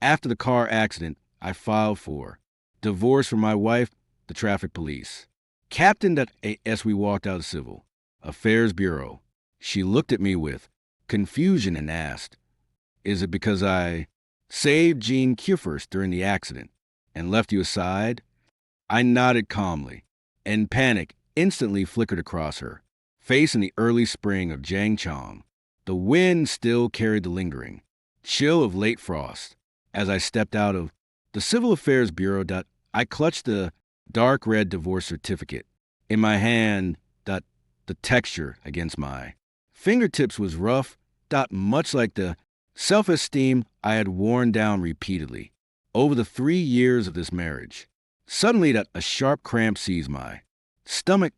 After the car accident, I filed for divorce from my wife, the traffic police. Captain that as we walked out of Civil Affairs Bureau, she looked at me with confusion and asked, "Is it because I saved Jean Kiffers during the accident and left you aside?" I nodded calmly, and panic instantly flickered across her face in the early spring of Jangchong. The wind still carried the lingering chill of late frost. As I stepped out of the Civil Affairs Bureau, I clutched the dark red divorce certificate in my hand. The texture against my fingertips was rough. Much like the self-esteem I had worn down repeatedly over the 3 years of this marriage. Suddenly, a sharp cramp seized my stomach,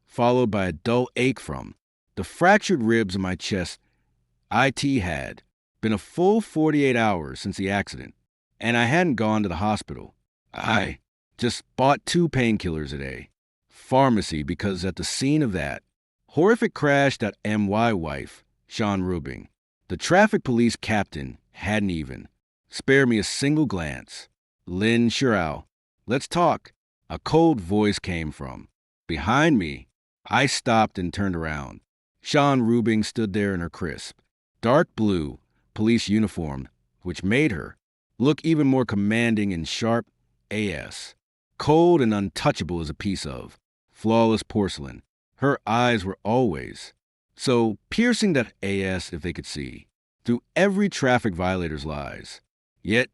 followed by a dull ache from the fractured ribs in my chest. It had been a full 48 hours since the accident, and I hadn't gone to the hospital. I just bought 2 painkillers a day. Pharmacy, because at the scene of that horrific crash, my wife, Sean Rubing, the traffic police captain, hadn't even spared me a single glance. "Lynn Sherrill, let's talk." A cold voice came from behind me. I stopped and turned around. Sean Rubing stood there in her crisp, dark blue police uniform, which made her look even more commanding and sharp as. Cold and untouchable as a piece of flawless porcelain. Her eyes were always so piercing if they could see through every traffic violator's lies. Yet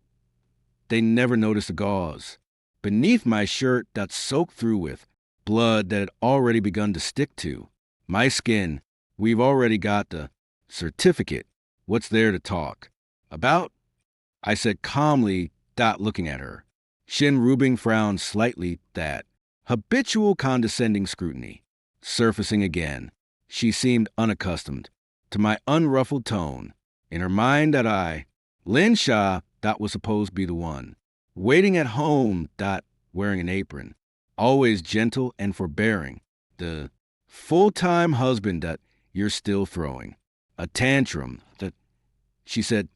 they never noticed the gauze beneath my shirt soaked through with blood that had already begun to stick to my skin. "We've already got the certificate. What's there to talk about?" I said calmly, looking at her. Shin Rubing frowned slightly, that habitual condescending scrutiny surfacing again. She seemed unaccustomed to my unruffled tone. In her mind, Lin Shah, was supposed to be the one waiting at home, wearing an apron, always gentle and forbearing, the full-time husband you're still throwing a tantrum. She said,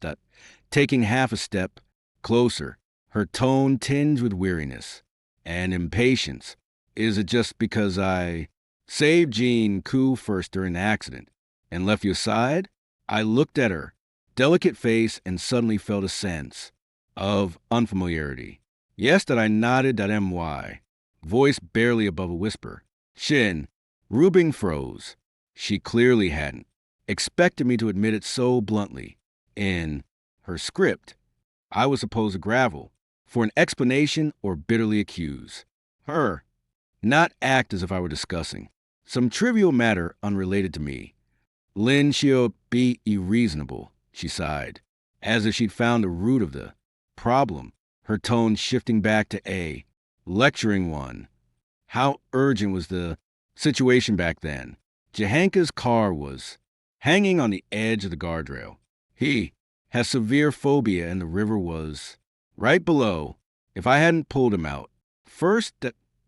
taking half a step closer, her tone tinged with weariness and impatience. "Is it just because I saved Jean Koo first during the accident and left you aside?" I looked at her delicate face and suddenly felt a sense of unfamiliarity. "Yes," I nodded. My voice barely above a whisper. Shin Rubing froze. She clearly hadn't expected me to admit it so bluntly. In her script, I was supposed to gravel for an explanation or bitterly accuse her, not act as if I were discussing some trivial matter unrelated to me. "Lin, she'll be irreasonable," she sighed, as if she'd found the root of the problem, her tone shifting back to a lecturing one. How urgent was the situation back then? Jahanka's car was hanging on the edge of the guardrail. He has severe phobia, and the river was right below. If I hadn't pulled him out first,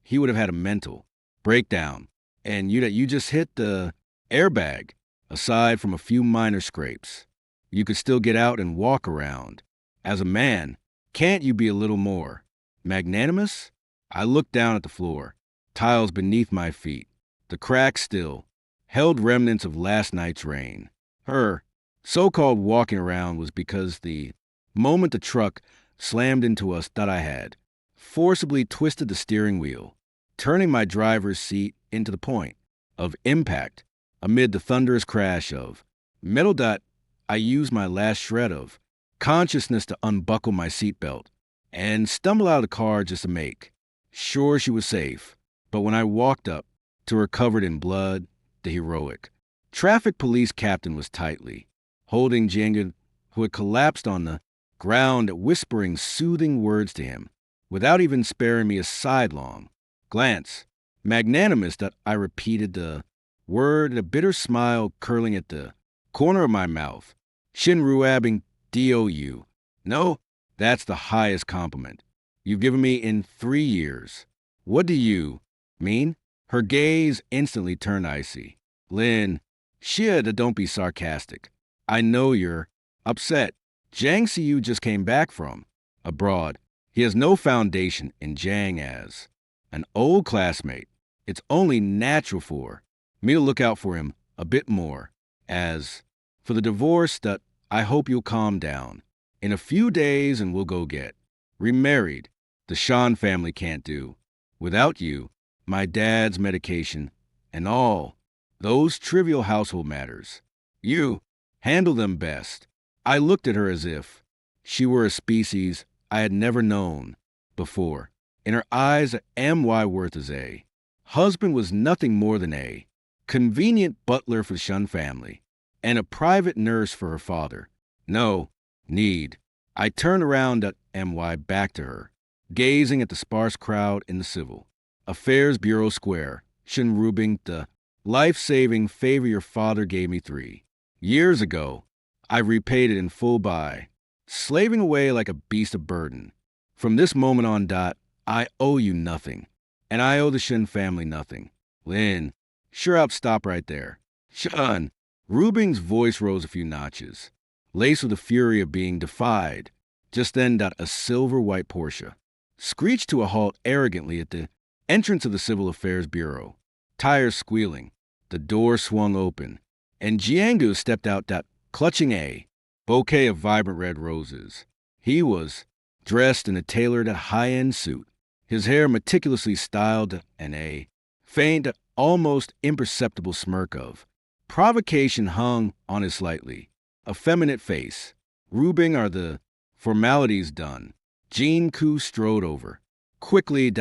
he would have had a mental breakdown. And you just hit the airbag. Aside from a few minor scrapes, you could still get out and walk around. As a man, can't you be a little more magnanimous? I looked down at the floor, tiles beneath my feet. The cracks still held remnants of last night's rain. Her so-called walking around was because the moment the truck slammed into us, I had forcibly twisted the steering wheel, turning my driver's seat into the point of impact. Amid the thunderous crash of metal, I used my last shred of consciousness to unbuckle my seatbelt and stumble out of the car just to make sure she was safe. But when I walked up to her covered in blood, the heroic traffic police captain was tightly holding Jenga, who had collapsed on the ground, whispering soothing words to him without even sparing me a sidelong glance. "Magnanimous," I repeated the word, a bitter smile curling at the corner of my mouth. "Shinruabing DOU. No, that's the highest compliment you've given me in 3 years. What do you mean?" Her gaze instantly turned icy. "Lynn, don't be sarcastic. I know you're upset. Jiang Siyu just came back from abroad. He has no foundation in Jiang as an old classmate. It's only natural for me to look out for him a bit more. As for the divorce, that I hope you'll calm down. In a few days and we'll go get remarried. The Shan family can't do without you, my dad's medication, and all those trivial household matters. You handle them best. I looked at her as if she were a species I had never known before. In her eyes, M.Y. Worth as a husband was nothing more than a convenient butler for the Shun family and a private nurse for her father. No need. I turned around at M.Y. back to her, gazing at the sparse crowd in the Civil Affairs Bureau Square, Shin Rubing, the life-saving favor your father gave me 3 years ago. I repaid it in full by slaving away like a beast of burden. From this moment on, I owe you nothing, and I owe the Shin family nothing. Lin, sure I'll stop right there. Shun. Rubing's voice rose a few notches, laced with the fury of being defied. Just then, a silver-white Porsche screeched to a halt arrogantly at the entrance of the Civil Affairs Bureau. Tires squealing, the door swung open, and Jiangu stepped out, clutching a bouquet of vibrant red roses. He was dressed in a tailored high-end suit, his hair meticulously styled, and a faint, almost imperceptible smirk of provocation hung on his slightly effeminate face. Rubing, are the formalities done? Jean Ku strode over, quickly,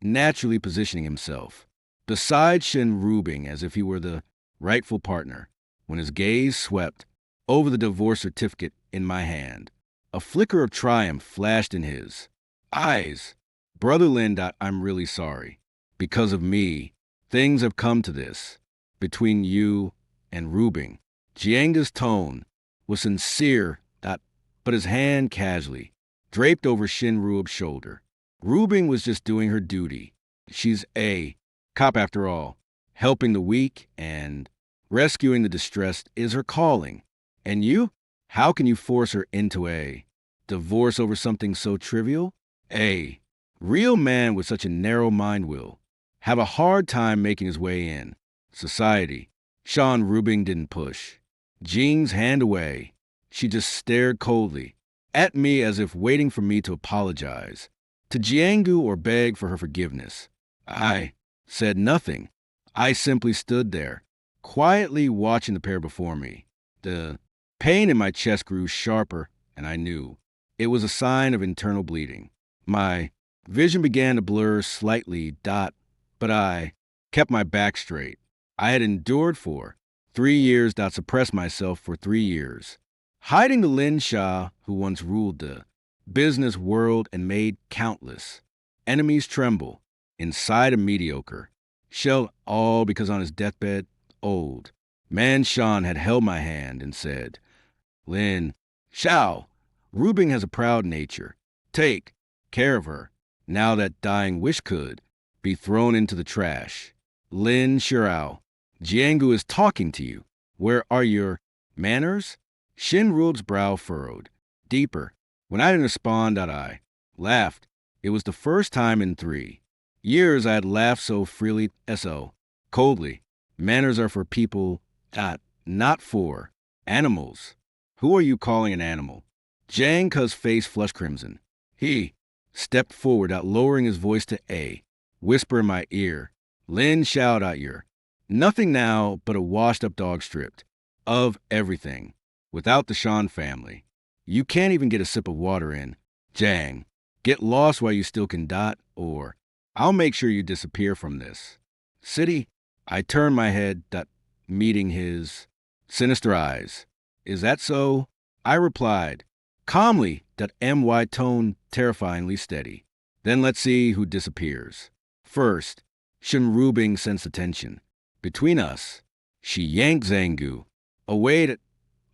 naturally positioning himself beside Shin Rubing as if he were the rightful partner, when his gaze swept over the divorce certificate in my hand. A flicker of triumph flashed in his eyes. Brother Lin, I'm really sorry. Because of me, things have come to this. Between you and Rubing. Jianga's tone was sincere, but his hand casually draped over Shin Ruob's shoulder. Rubing was just doing her duty. She's a cop after all. Helping the weak and rescuing the distressed is her calling. And you? How can you force her into a divorce over something so trivial? A real man with such a narrow mind will have a hard time making his way in society. Sean Rubing didn't push Jean's hand away. She just stared coldly at me as if waiting for me to apologize to Jiangu or beg for her forgiveness. I said nothing. I simply stood there, quietly watching the pair before me. The pain in my chest grew sharper, and I knew it was a sign of internal bleeding. My vision began to blur slightly, but I kept my back straight. I had endured for 3 years, suppressed myself for 3 years, hiding the Lin Sha who once ruled the business world and made countless enemies tremble inside a mediocre shell, all because on his deathbed, old man Shan had held my hand and said, Lin Shao, Rubing has a proud nature. Take care of her. Now that dying wish could be thrown into the trash. Lin Shirao, Jiangu is talking to you. Where are your manners? Shin Ruob's brow furrowed deeper. When I didn't respond, I laughed. It was the first time in 3 years I had laughed so freely, so coldly. Manners are for people, not for animals. Who are you calling an animal? Jiang Ke's face flushed crimson. He stepped forward, lowering his voice to a whisper in my ear. Lin shouted out, you're nothing now but a washed-up dog stripped of everything. Without the Shan family, you can't even get a sip of water in. Jiang, get lost while you still can, or I'll make sure you disappear from this city. I turned my head, meeting his sinister eyes. Is that so? I replied, calmly, my tone terrifyingly steady. Then let's see who disappears. First, Shin Rubing sensed the tension between us. She yanked Zangu away,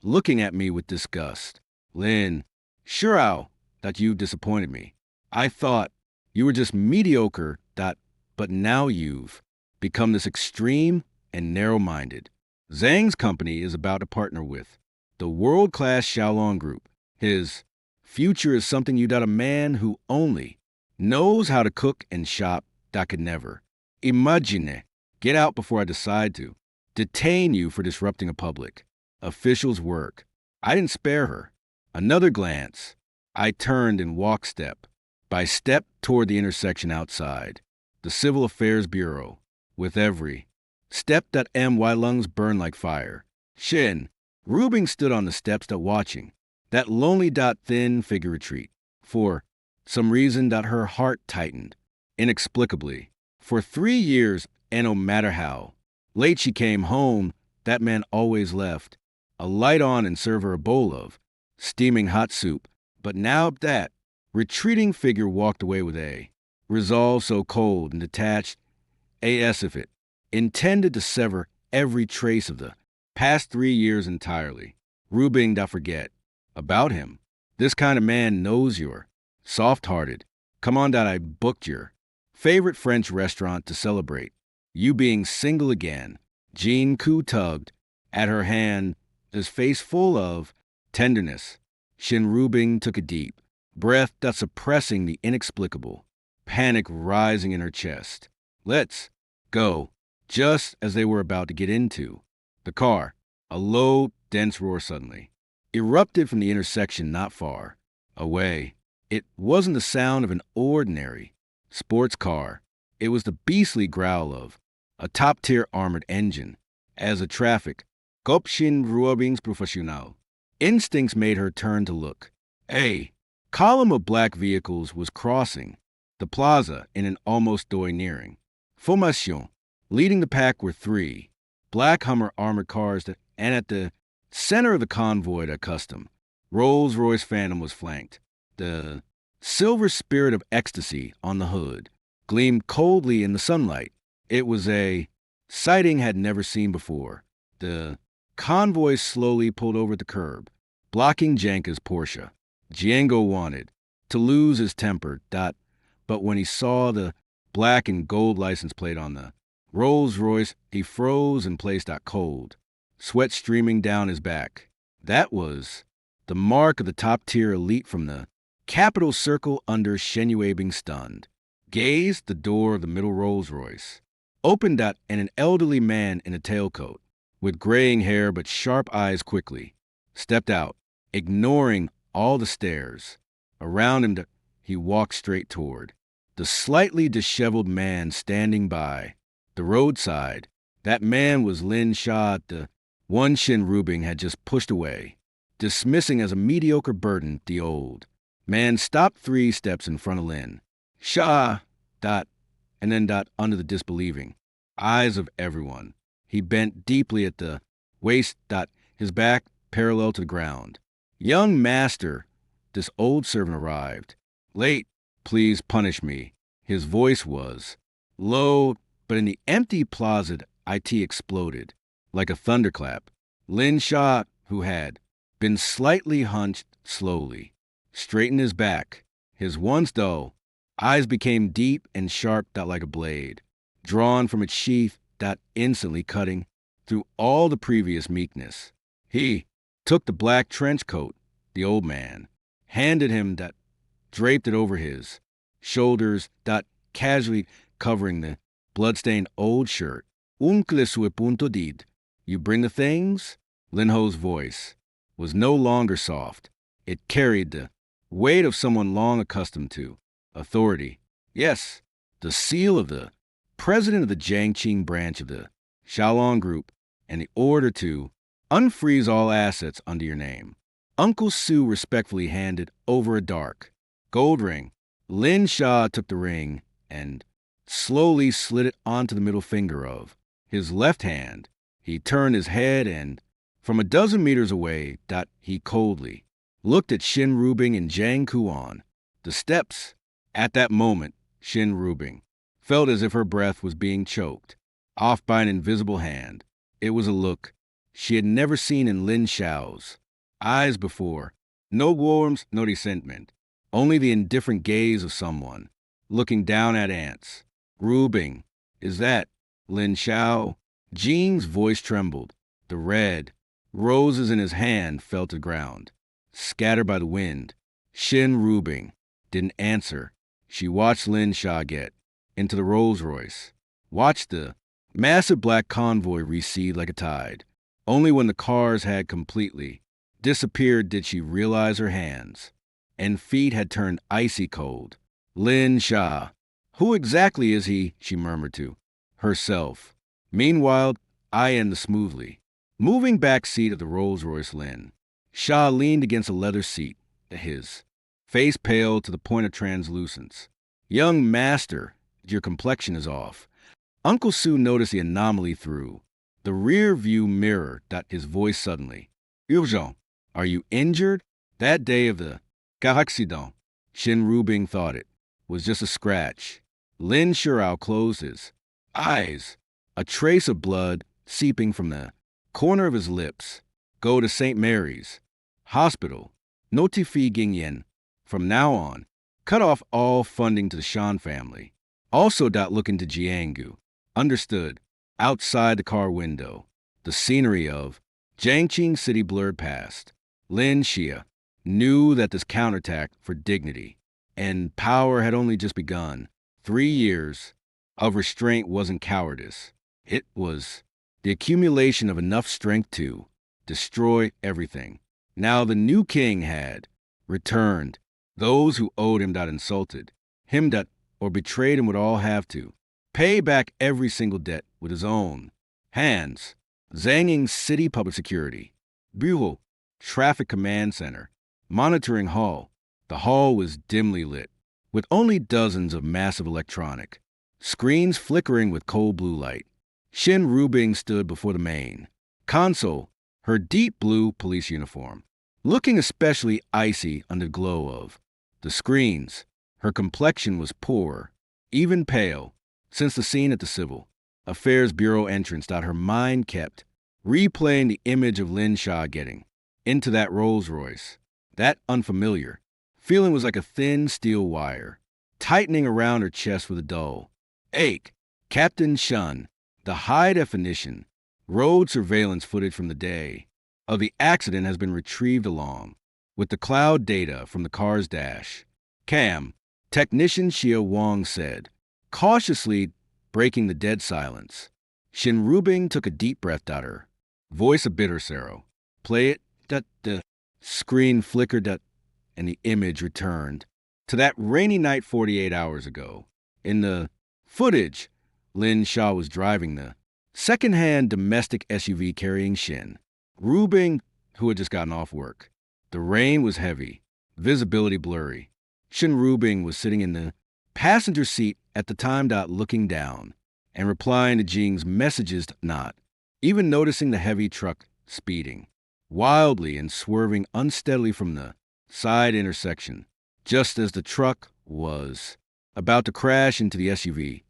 looking at me with disgust. Lin, sure that you disappointed me. I thought you were just mediocre, but now you've become this extreme and narrow-minded. Zhang's company is about to partner with the world-class Xiaolong Group. His future is something you a man who only knows how to cook and shop that could never. Imagine, get out before I decide to detain you for disrupting a public official's work. I didn't spare her. Another glance. I turned and walked step by step toward the intersection outside, the Civil Affairs Bureau. With every step that my lungs burned like fire. Shin, Rubing stood on the steps watching that lonely thin figure retreat. For some reason her heart tightened, inexplicably. For 3 years, and no matter how late she came home, that man always left a light on and served her a bowl of steaming hot soup. But now that retreating figure walked away with a resolve so cold and detached, as if it intended to sever every trace of the past 3 years entirely. Rubing forget about him. This kind of man knows you're soft-hearted. Come on I booked your favorite French restaurant to celebrate you being single again. Jean Ku tugged at her hand, his face full of tenderness. Shin Rubing took a deep breath suppressing the inexplicable panic rising in her chest. Let's go. Just as they were about to get into the car, a low, dense roar suddenly erupted from the intersection not far away. It wasn't the sound of an ordinary sports car. It was the beastly growl of a top-tier armored engine. As a traffic Kopshin Ruobings Professional instincts made her turn to look. A column of black vehicles was crossing the plaza in an almost domineering formation. Leading the pack were 3 black Hummer armored cars and at the center of the convoy, a custom Rolls-Royce Phantom was flanked. The silver spirit of ecstasy on the hood gleamed coldly in the sunlight. It was a sighting had never seen before. The convoy slowly pulled over the curb, blocking Janka's Porsche. Django wanted to lose his temper, but when he saw the black and gold license plate on the Rolls-Royce, he froze and placed cold, sweat streaming down his back. That was the mark of the top-tier elite from the capital circle. Under Shenuabing stunned gazed, the door of the middle Rolls-Royce opened and an elderly man in a tailcoat, with graying hair but sharp eyes, quickly stepped out, ignoring all the stares around him. He walked straight toward the slightly disheveled man standing by the roadside. That man was Lin Sha, the one Shin Rubing had just pushed away, dismissing as a mediocre burden. The old man stopped 3 steps in front of Lin Sha, and then under the disbelieving eyes of everyone. He bent deeply at the waist, his back parallel to the ground. Young master, this old servant arrived. Late, please punish me. His voice was low, but in the empty plaza, it exploded like a thunderclap. Lin Sha, who had been slightly hunched, slowly straightened his back. His once dull eyes became deep and sharp, like a blade drawn from its sheath, instantly cutting through all the previous meekness. He took the black trench coat the old man handed him, draped it over his shoulders, casually covering the bloodstained old shirt. Uncle sue punto did. You bring the things? Lin Ho's voice was no longer soft. It carried the weight of someone long accustomed to authority. Yes, the seal of the president of the Jiangqing branch of the Xiaolong Group, and the order to unfreeze all assets under your name. Uncle Sue respectfully handed over a dark gold ring. Lin Sha took the ring and slowly slid it onto the middle finger of his left hand. He turned his head and, from a dozen meters away, he coldly looked at Shin Rubing and Jiang Kuan. The steps. At that moment, Shin Rubing felt as if her breath was being choked off by an invisible hand. It was a look she had never seen in Lin Shao's eyes before. No warmth, no resentment, only the indifferent gaze of someone looking down at ants. Rubing, is that Lin Shao? Jean's voice trembled. The red roses in his hand fell to the ground. scattered by the wind. Shin Rubing didn't answer. She watched Lin Sha get into the Rolls-Royce, watched the massive black convoy recede like a tide. Only when the cars had completely disappeared did she realize her hands and feet had turned icy cold. Lin Sha. Who exactly is he? She murmured to herself. Meanwhile, eyeing the smoothly moving back seat of the Rolls-Royce, Lin Sha leaned against a leather seat, his face pale to the point of translucence. Young master, your complexion is off. Uncle Sue noticed the anomaly through the rear view mirror. His voice suddenly. Urgent, are you injured? That day of the car accident, Shin Rubing thought it was just a scratch. Lin Shirao closed his eyes, a trace of blood seeping from the corner of his lips. Go to St. Mary's Hospital. Notify Gingyen. From now on, cut off all funding to the Shan family. Also, look into Jianggu. Understood. Outside the car window, the scenery of Jiangqing City blurred past. Lin Xia knew that this counterattack for dignity and power had only just begun. 3 years of restraint wasn't cowardice. It was the accumulation of enough strength to destroy everything. Now the new king had returned. Those who owed him insulted him or betrayed him would all have to pay back every single debt with his own hands. Zhanging City Public Security Bureau, Traffic Command Center, Monitoring Hall. The hall was dimly lit, with only dozens of massive electronic screens flickering with cold blue light. Shin Rubing stood before the main console, her deep blue police uniform, looking especially icy under the glow of the screens. Her complexion was poor, even pale, since the scene at the Civil Affairs Bureau entrance. Her mind kept replaying the image of Lin Sha getting into that Rolls-Royce. That unfamiliar feeling was like a thin steel wire, tightening around her chest with a dull ache. Captain Shun, the high-definition road surveillance footage from the day of the accident has been retrieved along with the cloud data from the car's dash cam. Technician Xia Wang said, cautiously breaking the dead silence. Shin Rubing took a deep breath. Her voice a bitter sorrow. Play it. The screen flickered. And the image returned to that rainy night 48 hours ago. In the footage, Lin Sha was driving the second-hand domestic SUV carrying Shin Rubing, who had just gotten off work. The rain was heavy, visibility blurry. Shin Rubing was sitting in the passenger seat at the time. Looking down and replying to Jing's messages. Not even noticing the heavy truck speeding wildly and swerving unsteadily from the side intersection, just as the truck was about to crash into the SUV.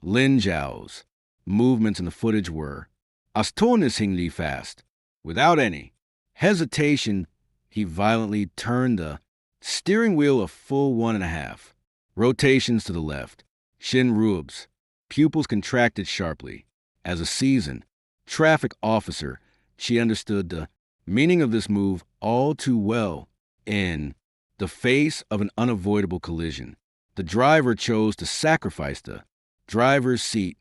Lin Zhao's movements in the footage were astonishingly fast. Without any hesitation, he violently turned the steering wheel a full 1.5 rotations to the left. Shin Ruob's pupils contracted sharply. As a seasoned traffic officer, she understood the meaning of this move all too well. In the face of an unavoidable collision, the driver chose to sacrifice the driver's seat,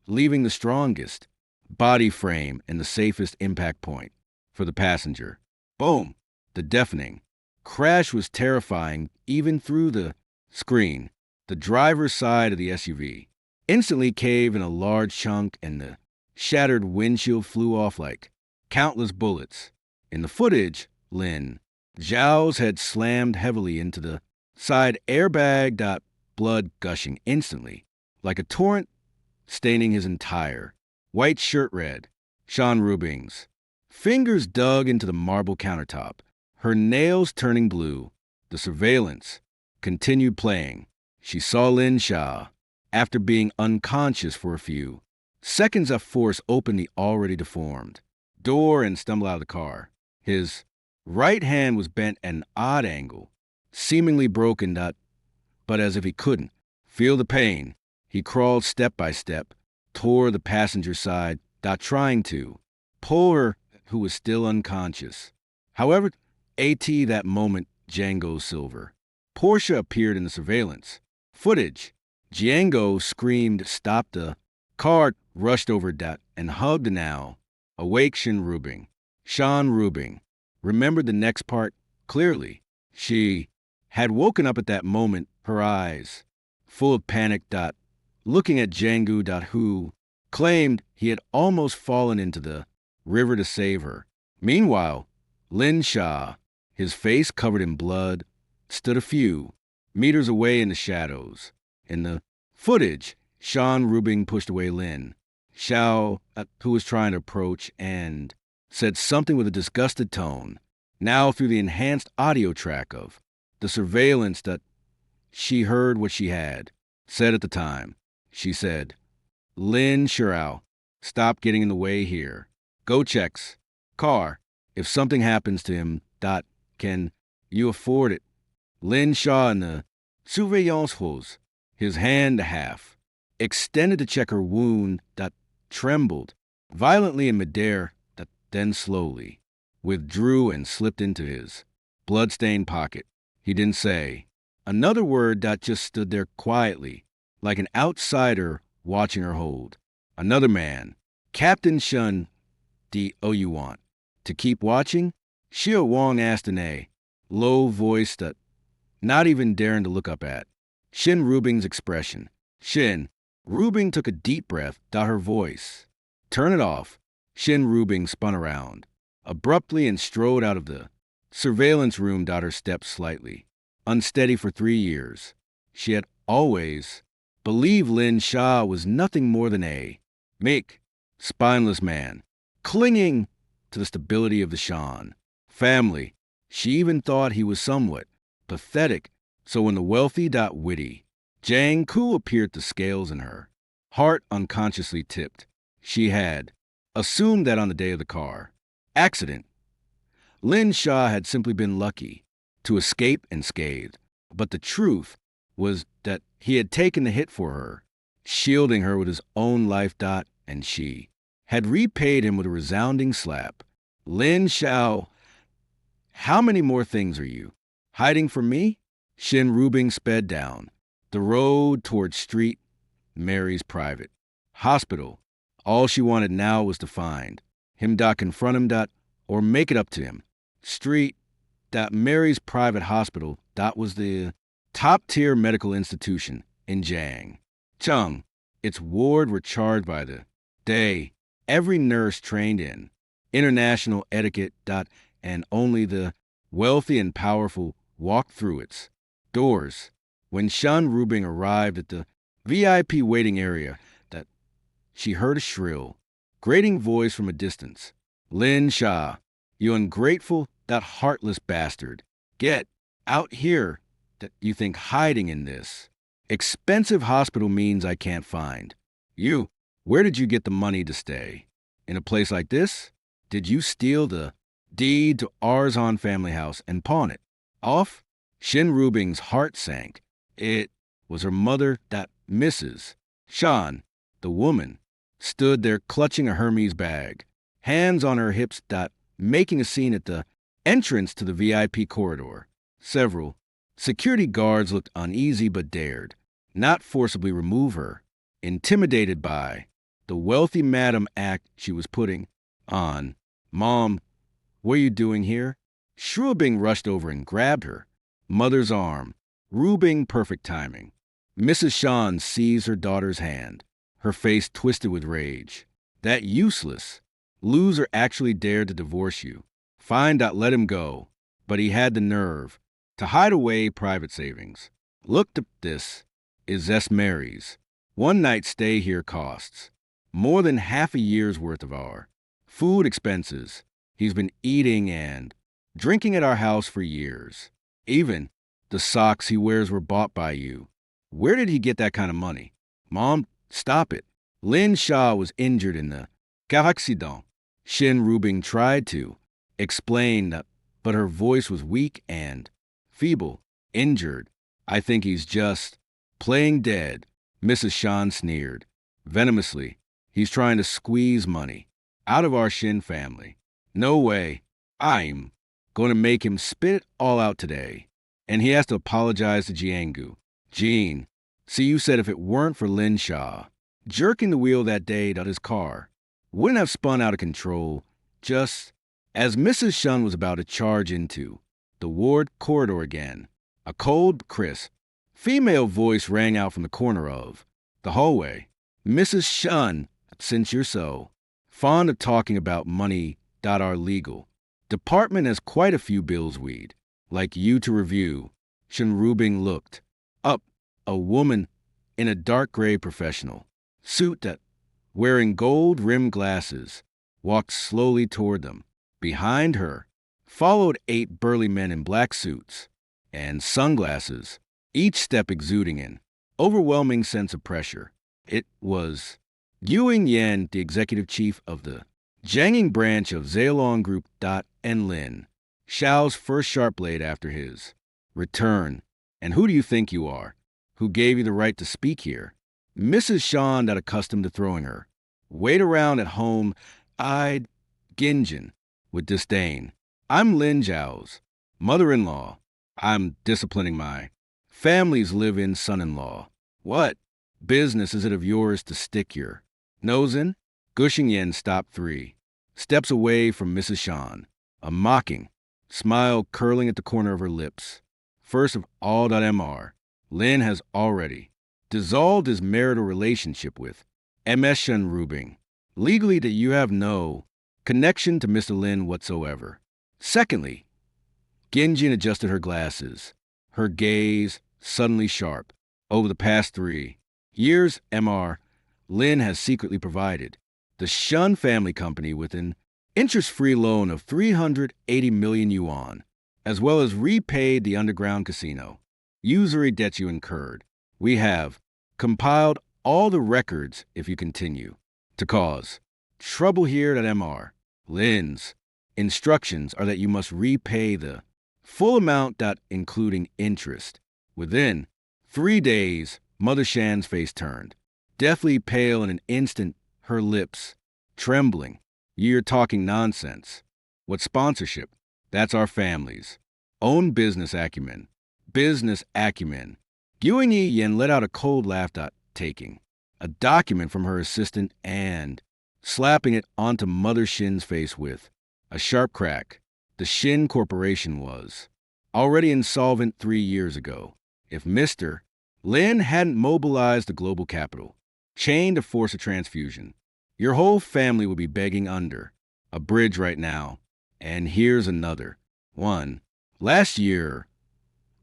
leaving the strongest body frame and the safest impact point for the passenger. Boom! The deafening crash was terrifying even through the screen. The driver's side of the SUV instantly caved in a large chunk and the shattered windshield flew off like countless bullets. In the footage, Lin Zhao's head slammed heavily into the side airbag. Blood gushing instantly, like a torrent, staining his entire white shirt red. Shan Rubing's fingers dug into the marble countertop, her nails turning blue. The surveillance continued playing. She saw Lin Sha, after being unconscious for a few seconds, force open the already deformed door and stumble out of the car. His right hand was bent at an odd angle, seemingly broken, but as if he couldn't feel the pain, he crawled step by step toward the passenger side, trying to pull her, who was still unconscious. However, AT that moment, Django Silver. Portia appeared in the surveillance footage. Django screamed, "Stop the car," rushed over Dat and hugged now. Awake Shin Rubing. Sean Rubing remembered the next part clearly. She had woken up at that moment, her eyes full of panic. Looking at Django. Who claimed he had almost fallen into the river to save her. Meanwhile, Lin Sha, his face covered in blood, stood a few meters away in the shadows. In the footage, Sean Rubing pushed away Lin Xiao, who was trying to approach, and said something with a disgusted tone. Now, through the enhanced audio track of the surveillance, that she heard what she had said at the time. She said, "Lin Shirao, stop getting in the way here. Go checks. Car. If something happens to him, can you afford it?" Lin Shaw in the surveillance hose, his hand half extended to check her wound, trembled violently in midair, then slowly withdrew and slipped into his blood-stained pocket. He didn't say another word. Just stood there quietly, like an outsider watching her hold. Another man. "Captain Shun, you want to keep watching?" Xia Wang asked in a low voice that not even daring to look up at Shin Rubing's expression. Shin Rubing took a deep breath. Her voice. "Turn it off." Shin Rubing spun around abruptly and strode out of the surveillance room. Her steps slightly unsteady. For 3 years, she had always believed Lin Sha was nothing more than a meek, spineless man, clinging to the stability of the Shan family. She even thought he was somewhat pathetic. So when the wealthy, witty Jiang Ku appeared, the scales in her heart unconsciously tipped. She had assumed that on the day of the car accident, Lin Sha had simply been lucky to escape unscathed. But the truth was that he had taken the hit for her, shielding her with his own life. And she had repaid him with a resounding slap. "Lin Shao, how many more things are you hiding from me?" Shin Rubing sped down the road toward Street Mary's private hospital. All she wanted now was to find him. Confront him. Or make it up to him. Street Mary's private hospital. Was the top-tier medical institution in Jiang Chung. Its ward were charged by the day. Every nurse trained in international etiquette. And only the wealthy and powerful walked through its doors. When Shan Rubing arrived at the VIP waiting area, she heard a shrill, grating voice from a distance. "Lin Sha, you ungrateful, heartless bastard. Get out here. You think hiding in this expensive hospital means I can't find you? Where did you get the money to stay in a place like this? Did you steal the deed to Arzon family house and pawn it off?" Shin Rubing's heart sank. It was her mother, Mrs. Shan, the woman, stood there clutching a Hermes bag, hands on her hips. Making a scene at the entrance to the VIP corridor. Several security guards looked uneasy but dared not forcibly remove her, intimidated by the wealthy madam act she was putting on. "Mom, what are you doing here?" Shrubing rushed over and grabbed her mother's arm. Rubing, perfect timing. Mrs. Shan seized her daughter's hand, her face twisted with rage. "That useless loser actually dared to divorce you. Fine. Let him go." But he had the nerve to hide away private savings. "Look, this is Mary's. One night stay here costs more than half a year's worth of our food expenses. He's been eating and drinking at our house for years. Even the socks he wears were bought by you. Where did he get that kind of money?" "Mom, stop it." Lin Sha was injured in the car accident. Shin Rubing tried to explain, but her voice was weak and feeble. "Injured? I think he's just playing dead." Mrs. Shan sneered venomously. "He's trying to squeeze money out of our Shin family." "No way. I'm Going to make him spit it all out today. And he has to apologize to Jiangu. Jean, see, you said if it weren't for Lin Sha jerking the wheel that day that his car wouldn't have spun out of control just as Mrs. Shun was about to charge into the ward corridor again. A cold, crisp, female voice rang out from the corner of the hallway. Mrs. Shun, since you're so fond of talking about money, our legal department has quite a few bills we'd like you to review. Shun Rubing looked up. A woman in a dark gray professional suit that, wearing gold-rimmed glasses, walked slowly toward them. Behind her followed 8 burly men in black suits and sunglasses, each step exuding an overwhelming sense of pressure. It was Yuing Yan, the executive chief of the Jianging branch of Zheilong Group. And Lin Shao's first sharp blade after his return. And who do you think you are? Who gave you the right to speak here? Mrs. Shan, not accustomed to throwing her weight around at home, eyed Ginjin with disdain. I'm Lin Zhao's mother-in-law. I'm disciplining my family's live-in son-in-law. What business is it of yours to stick your nose in? Gushing Yen stopped 3 steps away from Mrs. Shan, a mocking smile curling at the corner of her lips. First of all, Mr. Lin has already dissolved his marital relationship with Ms. Shun Rubing. Legally, that you have no connection to Mr. Lin whatsoever. Secondly, Ginjin adjusted her glasses, her gaze suddenly sharp. Over the past 3 years, Mr. Lin has secretly provided the Shun family company with an interest-free loan of 380 million yuan, as well as repaid the underground casino usury debts you incurred. We have compiled all the records if you continue to cause trouble here at Mr. Lin's instructions are that you must repay the full amount, including interest, within 3 days. Mother Shan's face turned deathly pale in an instant, her lips trembling. You're talking nonsense. What sponsorship? That's our family's own business acumen. Business acumen. Yuan Yi Yen let out a cold laugh, taking a document from her assistant and slapping it onto Mother Shin's face with a sharp crack. The Shin Corporation was already insolvent 3 years ago. If Mr. Lin hadn't mobilized the global capital chain to force a transfusion, your whole family would be begging under a bridge right now. And here's another one. Last year,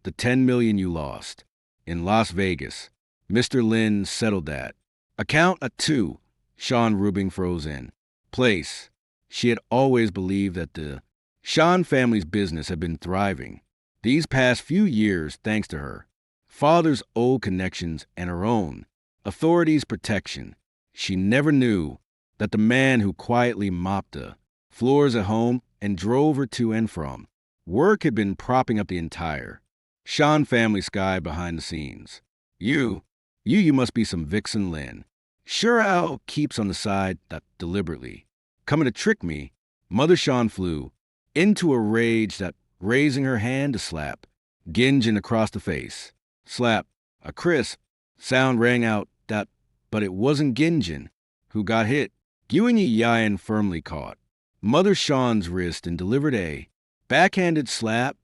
the 10 million you lost in Las Vegas, Mr. Lin settled that. Account at 2. Sean Rubing froze in place. She had always believed that the Shan family's business had been thriving these past few years thanks to her father's old connections and her own authority's protection. She never knew that the man who quietly mopped the floors at home and drove her to and from work had been propping up the entire Shan family sky behind the scenes. You must be some vixen Lin. Sure Al keeps on the side that deliberately coming to trick me. Mother Shan flew into a rage that raising her hand to slap Ginjin across the face. Slap. A crisp sound rang out but it wasn't Ginjin who got hit. Yuan Yan firmly caught Mother Shan's wrist and delivered a backhanded slap,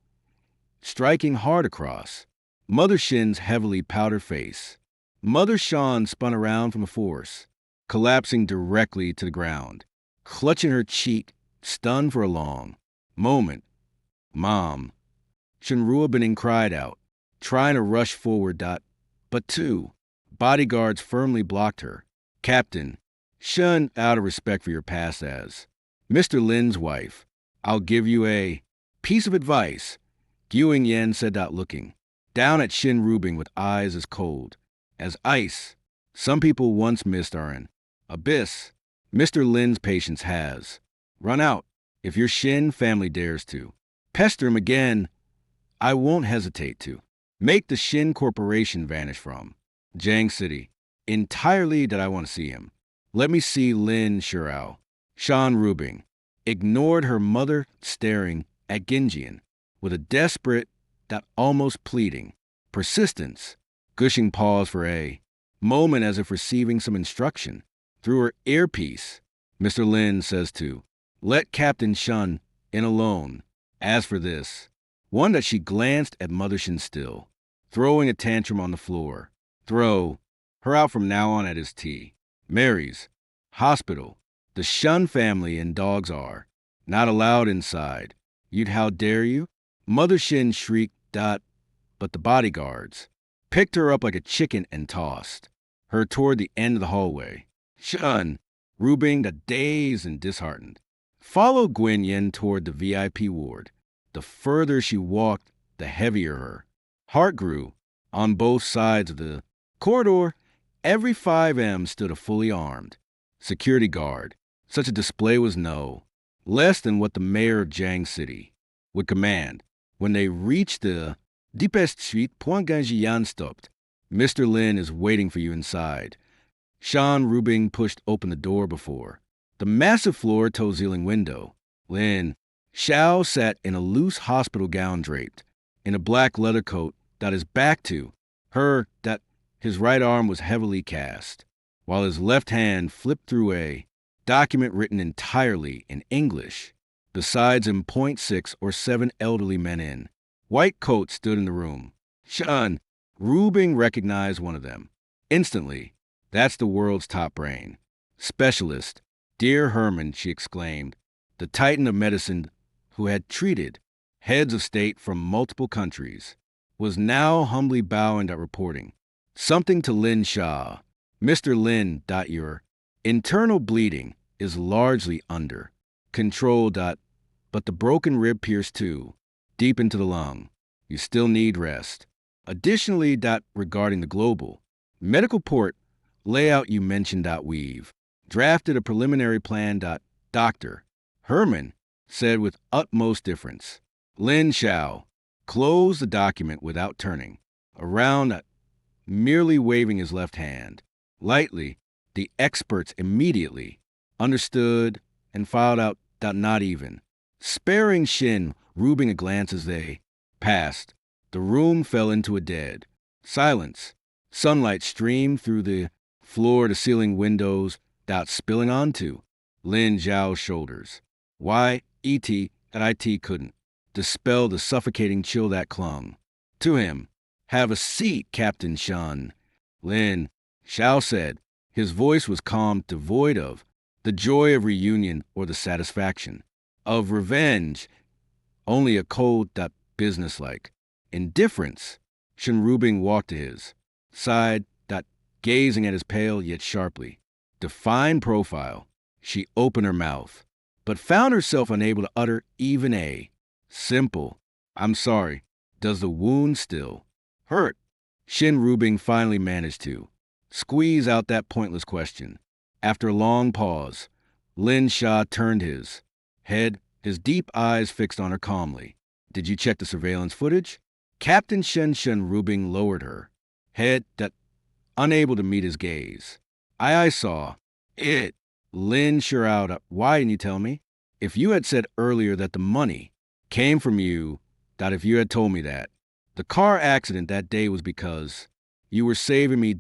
striking hard across Mother Shin's heavily powdered face. Mother Shan spun around from a force, collapsing directly to the ground, clutching her cheek, stunned for a long moment. Mom, Shenrua Bening cried out, trying to rush forward. But 2 bodyguards firmly blocked her. Captain, Shun, out of respect for your past as Mr. Lin's wife, I'll give you a piece of advice. Guing Yen said, looking down at Shin Rubing with eyes as cold as ice. Some people once missed are an abyss. Mr. Lin's patience has run out. If your Shin family dares to pester him again, I won't hesitate to make the Shin Corporation vanish from Jiang City. Entirely that I want to see him. Let me see Lin Shurao. Shan Rubing ignored her mother, staring at Ginjian, with a desperate, that almost pleading, persistence, gushing pause for a moment as if receiving some instruction. Through her earpiece, Mr. Lin says to, let Captain Shun in alone. As for this, one that she glanced at Mother Shin still, throwing a tantrum on the floor. Throw her out from now on at his tea. Mary's hospital. The Shun family and dogs are not allowed inside. You'd how dare you? Mother Shin shrieked, but the bodyguards picked her up like a chicken and tossed her toward the end of the hallway. Shun, Rubing, dazed and disheartened, followed Gwen Yen toward the VIP ward. The further she walked, the heavier her heart grew. On both sides of the corridor, every 5M stood a fully armed security guard. Such a display was no less than what the mayor of Jiang City would command. When they reached the deepest suite, Point Ganjian stopped. Mr. Lin is waiting for you inside. Shan Rubing pushed open the door before the massive floor-to-ceiling window. Lin Xiao sat in a loose hospital gown draped in a black leather coat that his back to her, that his right arm was heavily cast, while his left hand flipped through a document written entirely in English. Besides him, 6 or 7 elderly men in white coats stood in the room. Shun Rubing recognized one of them instantly. That's the world's top brain specialist, dear Herman, she exclaimed, the titan of medicine who had treated heads of state from multiple countries, was now humbly bowing at reporting something to Lin Sha. Mr. Lin, your internal bleeding is largely under control, but the broken rib pierced too, deep into the lung. You still need rest. Additionally, regarding the global medical port layout you mentioned, we've drafted a preliminary plan, Dr. Herman said with utmost difference. Lin Xiao closed the document without turning around, merely waving his left hand lightly. The experts immediately understood and filed out, not even sparing Shin Rubing a glance as they passed. The room fell into a dead silence. Sunlight streamed through the floor-to-ceiling windows, spilling onto Lin Zhao's shoulders. Why, E.T. and I.T. couldn't dispel the suffocating chill that clung to him. Have a seat, Captain Shun, Lin Xiao said. His voice was calm, devoid of the joy of reunion or the satisfaction of revenge, only a cold, businesslike indifference. Shin Rubing walked to his side, gazing at his pale yet sharply defined profile. She opened her mouth, but found herself unable to utter even a simple, I'm sorry. Does the wound still hurt? Shin Rubing finally managed to squeeze out that pointless question. After a long pause, Lin Sha turned his head, his deep eyes fixed on her calmly. Did you check the surveillance footage? Captain Shen Rubing lowered her head, unable to meet his gaze. I saw it. Lin Shirao, why didn't you tell me? If you had said earlier that the money came from you, if you had told me that the car accident that day was because you were saving me,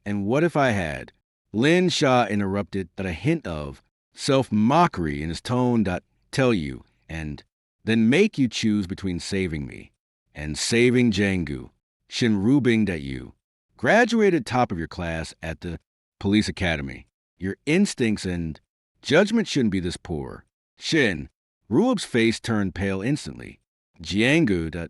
and what if I had? Lin Sha interrupted, a hint of self-mockery in his tone, tell you, and then make you choose between saving me and saving Jangu. Shin Rubing, you graduated top of your class at the police academy. Your instincts and judgment shouldn't be this poor. Shin Ruob's face turned pale instantly. Jiangu,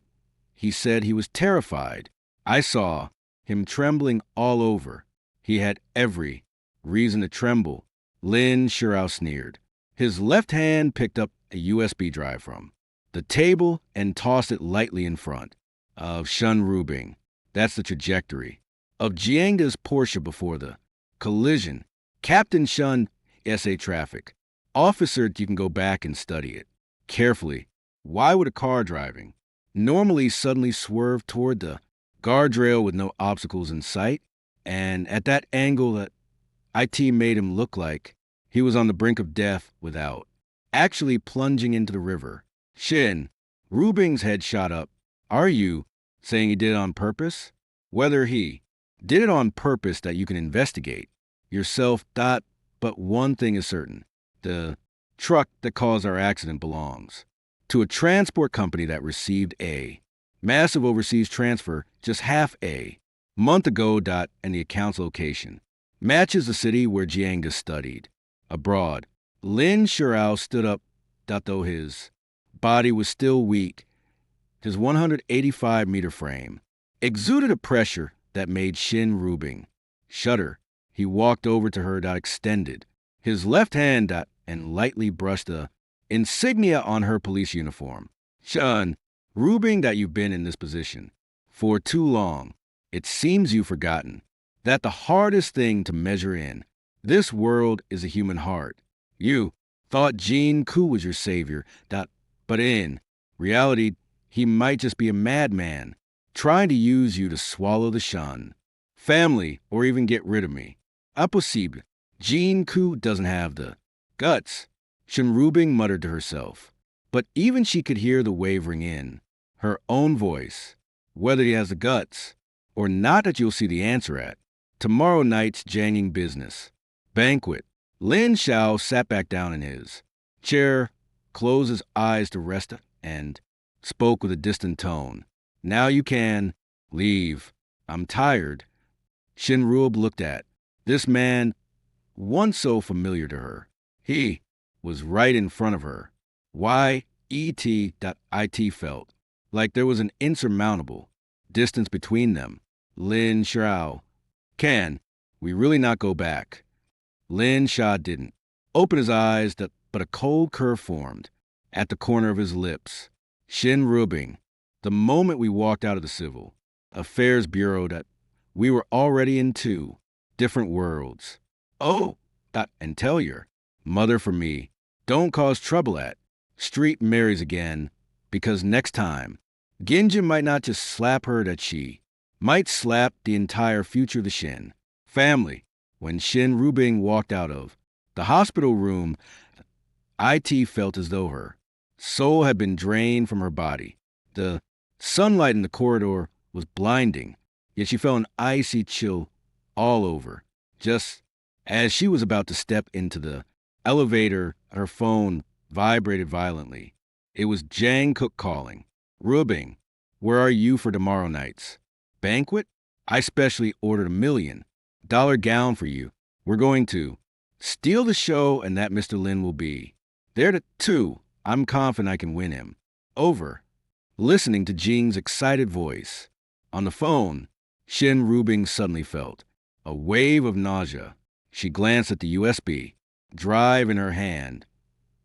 he said he was terrified. I saw him trembling all over. He had every reason to tremble. Lin Shirao sneered. His left hand picked up a USB drive from the table and tossed it lightly in front of Shun Rubing. That's the trajectory of Jianga's Porsche before the collision. Captain Shun, SA traffic. Officer, you can go back and study it carefully. Why would a car driving normally suddenly swerve toward the guardrail with no obstacles in sight? And at that angle that IT made him look like he was on the brink of death without actually plunging into the river. Shin. Rubing's head shot up. Are you saying he did it on purpose? Whether he did it on purpose that you can investigate yourself, but one thing is certain. The truck that caused our accident belongs to a transport company that received a massive overseas transfer just half a month ago. And the account's location matches the city where Jiang just studied abroad. Lin Shirao stood up, though his body was still weak. His 185-meter frame exuded a pressure that made Shin Rubing shudder. He walked over to her, extended his left hand, and lightly brushed the insignia on her police uniform. Shun, Rubing, that you've been in this position for too long. It seems you've forgotten that the hardest thing to measure in this world is a human heart. You thought Jean Ku was your savior, but in reality, he might just be a madman trying to use you to swallow the Shun family or even get rid of me. Impossible. Jean Ku doesn't have the guts, Shin Rubing muttered to herself. But even she could hear the wavering in her own voice. Whether he has the guts or not, that you'll see the answer at tomorrow night's janging business banquet. Lin Xiao sat back down in his chair, closed his eyes to rest, and spoke with a distant tone. Now you can leave. I'm tired. Shin Rub looked at this man, once so familiar to her. He was right in front of her. It felt like there was an insurmountable distance between them. Lin Xiao, can we really not go back? Lin Sha didn't open his eyes, but a cold curve formed at the corner of his lips. Shin Rubing, the moment we walked out of the Civil Affairs Bureau, that we were already in two different worlds. Oh, and tell your mother for me, don't cause trouble at Street Mary's again, because next time, Ginja might not just slap her, that she might slap the entire future of the Shin family. When Shin Rubing walked out of the hospital room, It felt as though her soul had been drained from her body. The sunlight in the corridor was blinding, yet she felt an icy chill all over. Just as she was about to step into the elevator, her phone vibrated violently. It was Jang Cook calling. Rubing, where are you for tomorrow night's banquet? I specially ordered $1 million gown for you. We're going to steal the show, and that Mr. Lin will be there too. I'm confident I can win him over. Listening to Jing's excited voice on the phone, Shin Rubing suddenly felt a wave of nausea. She glanced at the USB drive in her hand,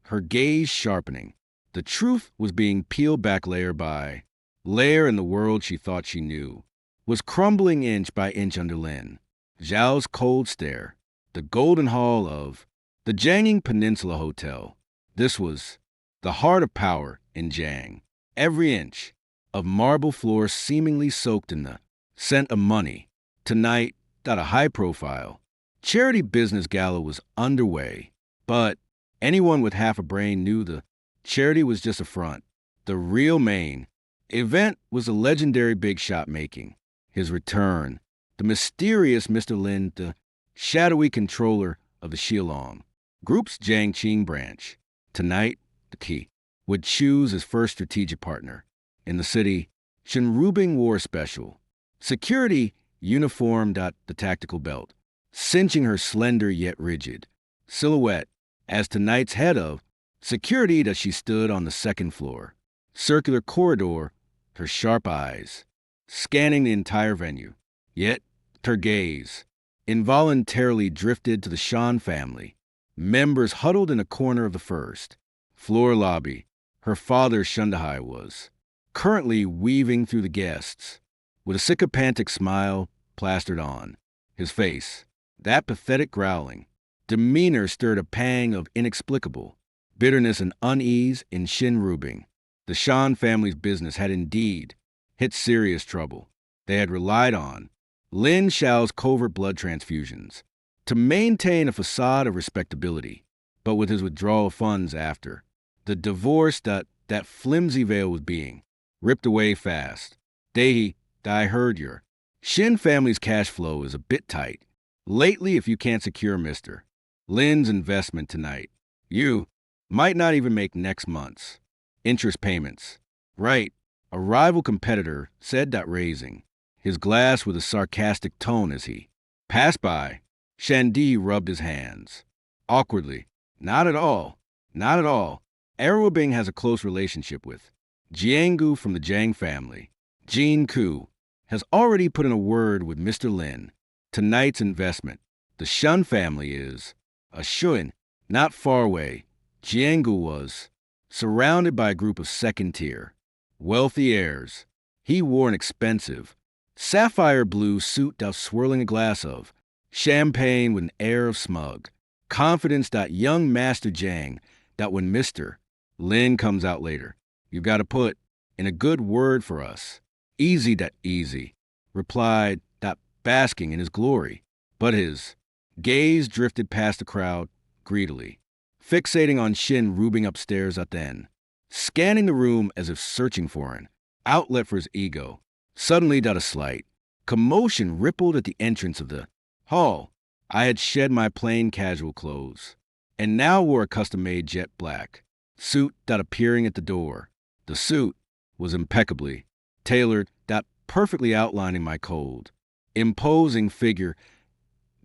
her gaze sharpening. The truth was being peeled back layer by layer, and the world she thought she knew was crumbling inch by inch under Lin Zhao's cold stare. The golden hall of the Jiangning Peninsula Hotel. This was the heart of power in Jiang. Every inch of marble floor seemingly soaked in the scent of money. Tonight, a high-profile charity business gala was underway, but anyone with half a brain knew the charity was just a front. The real main event was the legendary big shot making his return. The mysterious Mr. Lin, the shadowy controller of the Shilong Group's Jiangqing branch. Tonight, the key would choose his first strategic partner. In the city, Shin Rubing wore special security uniformed at the tactical belt, cinching her slender yet rigid silhouette as tonight's head of security. That she stood on the second floor, circular corridor, her sharp eyes scanning the entire venue. Yet her gaze involuntarily drifted to the Shan family members huddled in a corner of the first floor lobby. Her father, Shundahai, was currently weaving through the guests with a sycophantic smile plastered on his face. That pathetic growling demeanor stirred a pang of inexplicable bitterness and unease in Shin Rubing. The Shan family's business had indeed hit serious trouble. They had relied on Lin Xiao's covert blood transfusions to maintain a facade of respectability, but with his withdrawal of funds after the divorce, that flimsy veil was being ripped away fast. Dahi, I heard your Shin family's cash flow is a bit tight. Lately, if you can't secure Mr. Lin's investment tonight, you might not even make next month's interest payments. Right, a rival competitor said that, raising his glass with a sarcastic tone as he passed by. Shandi rubbed his hands. Awkwardly. Not at all. Not at all. Arrowbing has a close relationship with Jiangu from the Jiang family. Jin Ku has already put in a word with Mr. Lin. Tonight's investment. The Shun family is a Shun, not far away. Jiangu was surrounded by a group of second-tier, wealthy heirs. He wore an expensive, sapphire blue suit that was swirling a glass of champagne with an air of smug confidence that young Master Jiang, that when Mr. Lin comes out later, you've got to put in a good word for us. Easy that easy, replied that, basking in his glory. But his gaze drifted past the crowd greedily, fixating on Shin rubing upstairs at the end, scanning the room as if searching for an outlet for his ego. Suddenly, that a slight commotion rippled at the entrance of the hall. I had shed my plain casual clothes, and now wore a custom-made jet black suit that appearing at the door. The suit was impeccably tailored, that perfectly outlining my cold, imposing figure,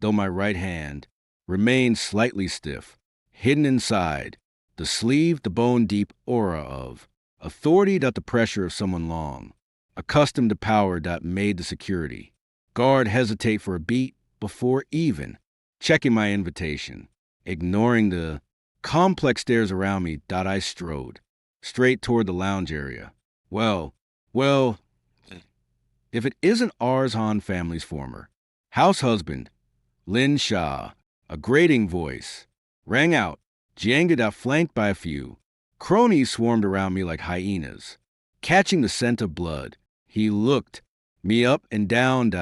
though my right hand remained slightly stiff, hidden inside the sleeve, the bone-deep aura of authority that the pressure of someone long accustomed to power that made the security guard hesitate for a beat before even checking my invitation. Ignoring the complex stares around me, that I strode straight toward the lounge area. Well, if it isn't Arzhan family's former house husband, Lin Sha, a grating voice rang out. Jiangda, flanked by a few cronies, swarmed around me like hyenas, catching the scent of blood. He looked me up and down,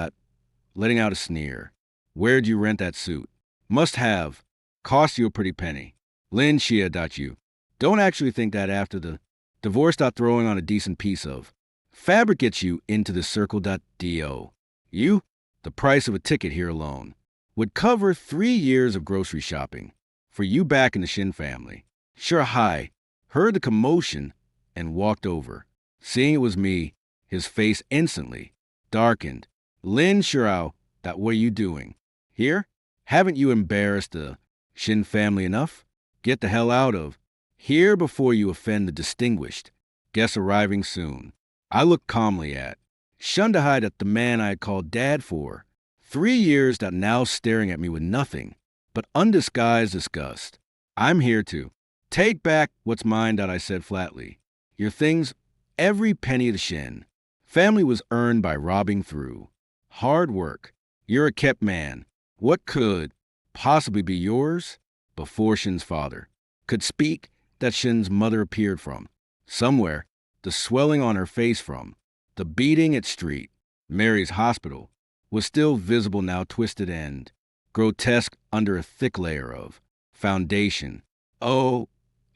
letting out a sneer. Where'd you rent that suit? Must have cost you a pretty penny. Lin Xia, you don't actually think that after the divorce, throwing on a decent piece of fabric gets you into the circle. Do you? The price of a ticket here alone would cover 3 years of grocery shopping for you back in the Shin family. Sure, Hai heard the commotion and walked over. Seeing it was me, his face instantly darkened. Lin Shirao, what are you doing here? Haven't you embarrassed the Shin family enough? Get the hell out of here before you offend the distinguished guest arriving soon. I looked calmly at Shundahai, the man I had called dad for 3 years, now staring at me with nothing but undisguised disgust. I'm here to take back what's mine, I said flatly. Your things, every penny of the Shin family was earned by robbing through hard work. You're a kept man. What could possibly be yours? Before Shin's father could speak, that Shin's mother appeared from somewhere, the swelling on her face from the beating at Street Mary's hospital was still visible now, twisted and grotesque under a thick layer of foundation. Oh,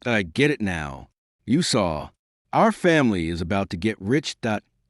I get it now. You saw. Our family is about to get rich.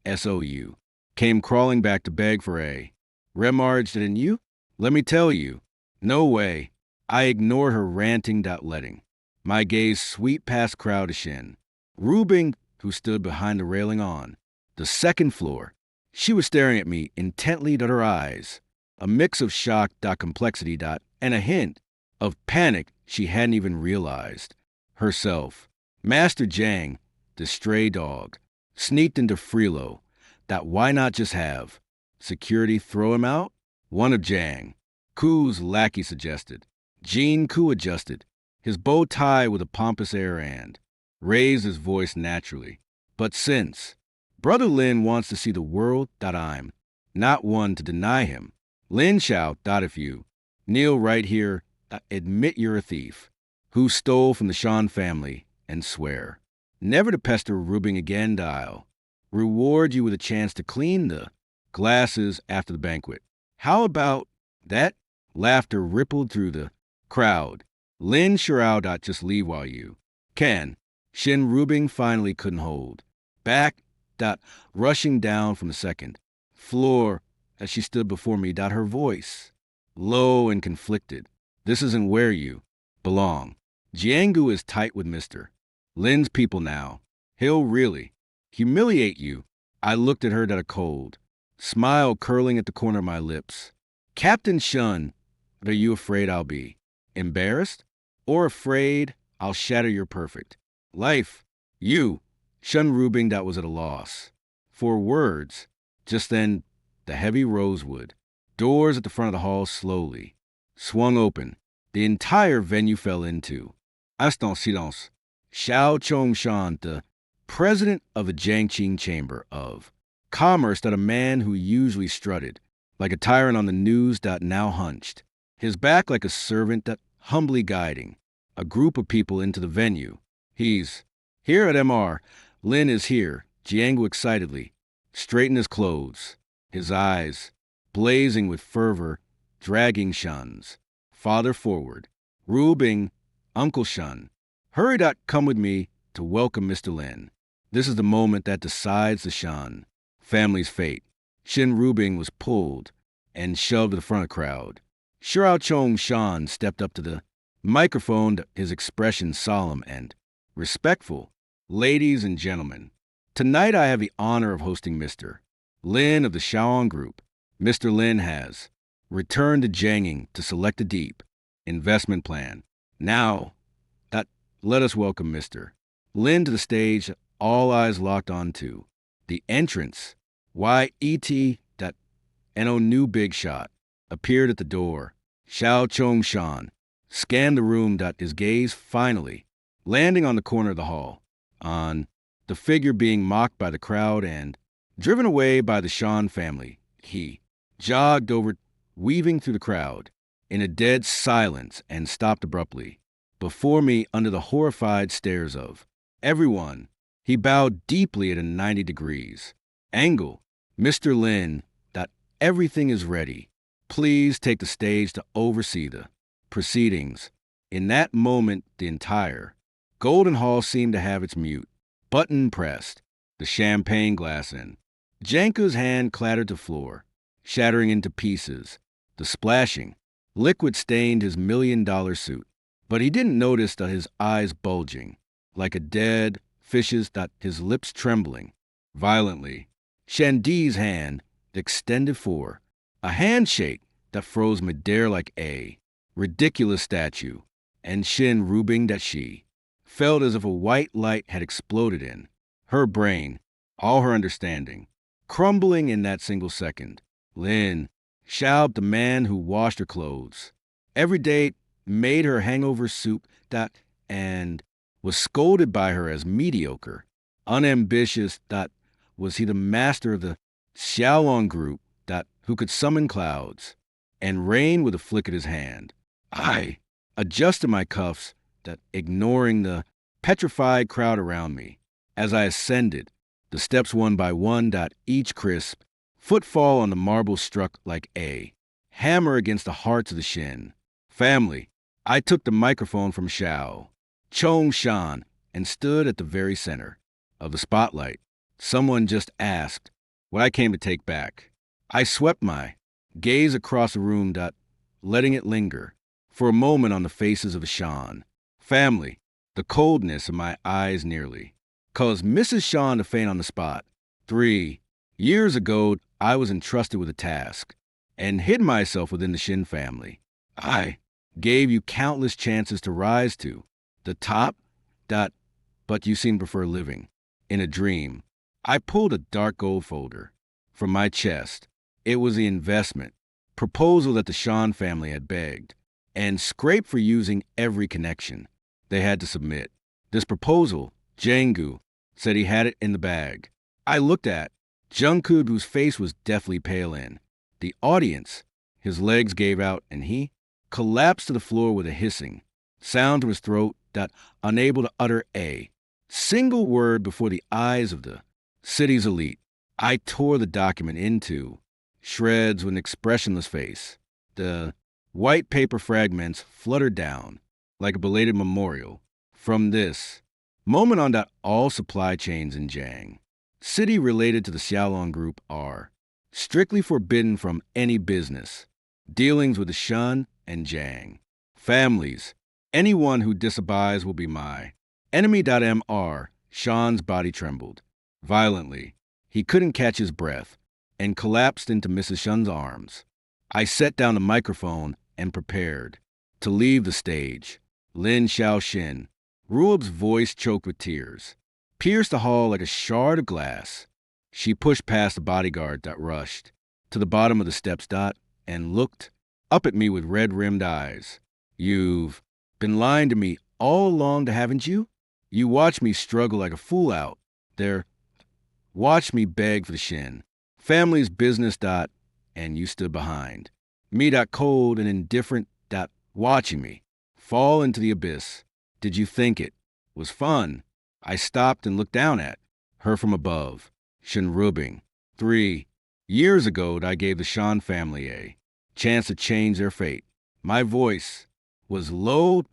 SOU came crawling back to beg for a remarge, didn't you? Let me tell you. No way. I ignored her ranting, letting my gaze sweep past crowd of Shin. Rubing, who stood behind the railing on the second floor. She was staring at me intently, her eyes a mix of shock, complexity, and a hint of panic she hadn't even realized herself. Master Jiang, the stray dog, sneaked into Freelo. Why not just have security throw him out? One of Jiang Ku's lackey suggested. Jin Ku adjusted his bow tie with a pompous air and raised his voice naturally. But since Brother Lin wants to see the world, I'm not one to deny him. Lin Xiao, if you kneel right here, admit you're a thief who stole from the Shan family and swear never to pester Rubing again. I'll reward you with a chance to clean the glasses after the banquet. How about that? Laughter rippled through the crowd. Lin Shirao, just leave while you can. Shin Rubing finally couldn't hold. Back, rushing down from the second floor as she stood before me, her voice, low and conflicted. This isn't where you belong. Jiangu is tight with Mr. Lin's people now. He'll really humiliate you. I looked at her, a cold smile curling at the corner of my lips. Captain Shun, are you afraid I'll be embarrassed? Or afraid I'll shatter your perfect life? You, Shun Rubing, was at a loss for words. Just then, the heavy rosewood doors at the front of the hall slowly swung open. The entire venue fell into instant silence. Xiao Chongshan, the president of the Jiangqing Chamber of Commerce, a man who usually strutted like a tyrant on the news, now hunched, his back like a servant, humbly guiding a group of people into the venue. He's here at MR. Lin is here, Jiangu excitedly straightened his clothes, his eyes blazing with fervor, dragging Shun's father forward. Rubing, Uncle Shun, hurry, come with me to welcome Mr. Lin. This is the moment that decides the Shun family's fate. Shin Rubing was pulled and shoved to the front of the crowd. Xiao Chongshan stepped up to the microphone, his expression solemn and respectful. Ladies and gentlemen, tonight I have the honor of hosting Mr. Lin of the Shaoan Group. Mr. Lin has returned to Jianging to select a deep investment plan. Now, let us welcome Mr. Lin to the stage, all eyes locked onto the entrance. Y.E.T. New big shot appeared at the door. Xiao Chongshan scanned the room. His gaze finally landing on the corner of the hall, on the figure being mocked by the crowd and driven away by the Shan family. He jogged over, weaving through the crowd in a dead silence, and stopped abruptly before me under the horrified stares of everyone. He bowed deeply at a 90 degrees angle. Mr. Lin, everything is ready. Please take the stage to oversee the proceedings. In that moment, the entire Golden Hall seemed to have its mute button pressed, the champagne glass in Janka's hand clattered to floor, shattering into pieces. The splashing liquid stained his $1,000,000 suit, but he didn't notice his eyes bulging like a dead fish's, his lips trembling violently. Shandi's hand extended for a handshake that froze midair like a ridiculous statue, and Shin Rubing, she felt as if a white light had exploded in her brain, all her understanding crumbling in that single second. Lin Xiao, the man who washed her clothes every day, made her hangover soup, and was scolded by her as mediocre, unambitious, was he the master of the Xiaolong group, who could summon clouds and rain with a flick of his hand. I adjusted my cuffs, ignoring the petrified crowd around me. As I ascended the steps one by one, each crisp footfall on the marble struck like a hammer against the hearts of the Shin family. I took the microphone from Xiao Chongshan and stood at the very center of the spotlight. Someone just asked what I came to take back. I swept my gaze across the room, letting it linger for a moment on the faces of the Shan family. The coldness of my eyes nearly caused Mrs. Shan to faint on the spot. 3 years ago, I was entrusted with a task and hid myself within the Shin family. I gave you countless chances to rise to the top, but you seem to prefer living in a dream. I pulled a dark gold folder from my chest. It was the investment proposal that the Shan family had begged and scraped for using every connection they had to submit. This proposal, Jiangu said he had it in the bag. I looked at Jungkook, whose face was deathly pale in the audience. His legs gave out and he collapsed to the floor with a hissing sound from his throat, unable to utter a single word before the eyes of the city's elite. I tore the document into shreds with an expressionless face. The white paper fragments fluttered down like a belated memorial. From this Moment on that all supply chains in Jiang. City related to the Xiaolong Group are strictly forbidden from any business. Dealings with the Shun and Jiang. Families. Anyone who disobeys will be my enemy.mr. Sean's body trembled violently. He couldn't catch his breath and collapsed into Mrs. Shun's arms. I set down the microphone and prepared to leave the stage. Lin Xiaoxin, Ruob's voice choked with tears, pierced the hall like a shard of glass. She pushed past the bodyguard that rushed to the bottom of the steps and looked up at me with red-rimmed eyes. You've been lying to me all along, haven't you? You watched me struggle like a fool out there. Watched me beg for the Shin. Family's business and you stood behind. Me cold and indifferent watching me fall into the abyss. Did you think it was fun? I stopped and looked down at her from above. Shin Rubing. 3 years ago, I gave the Shan family a chance to change their fate. My voice was low,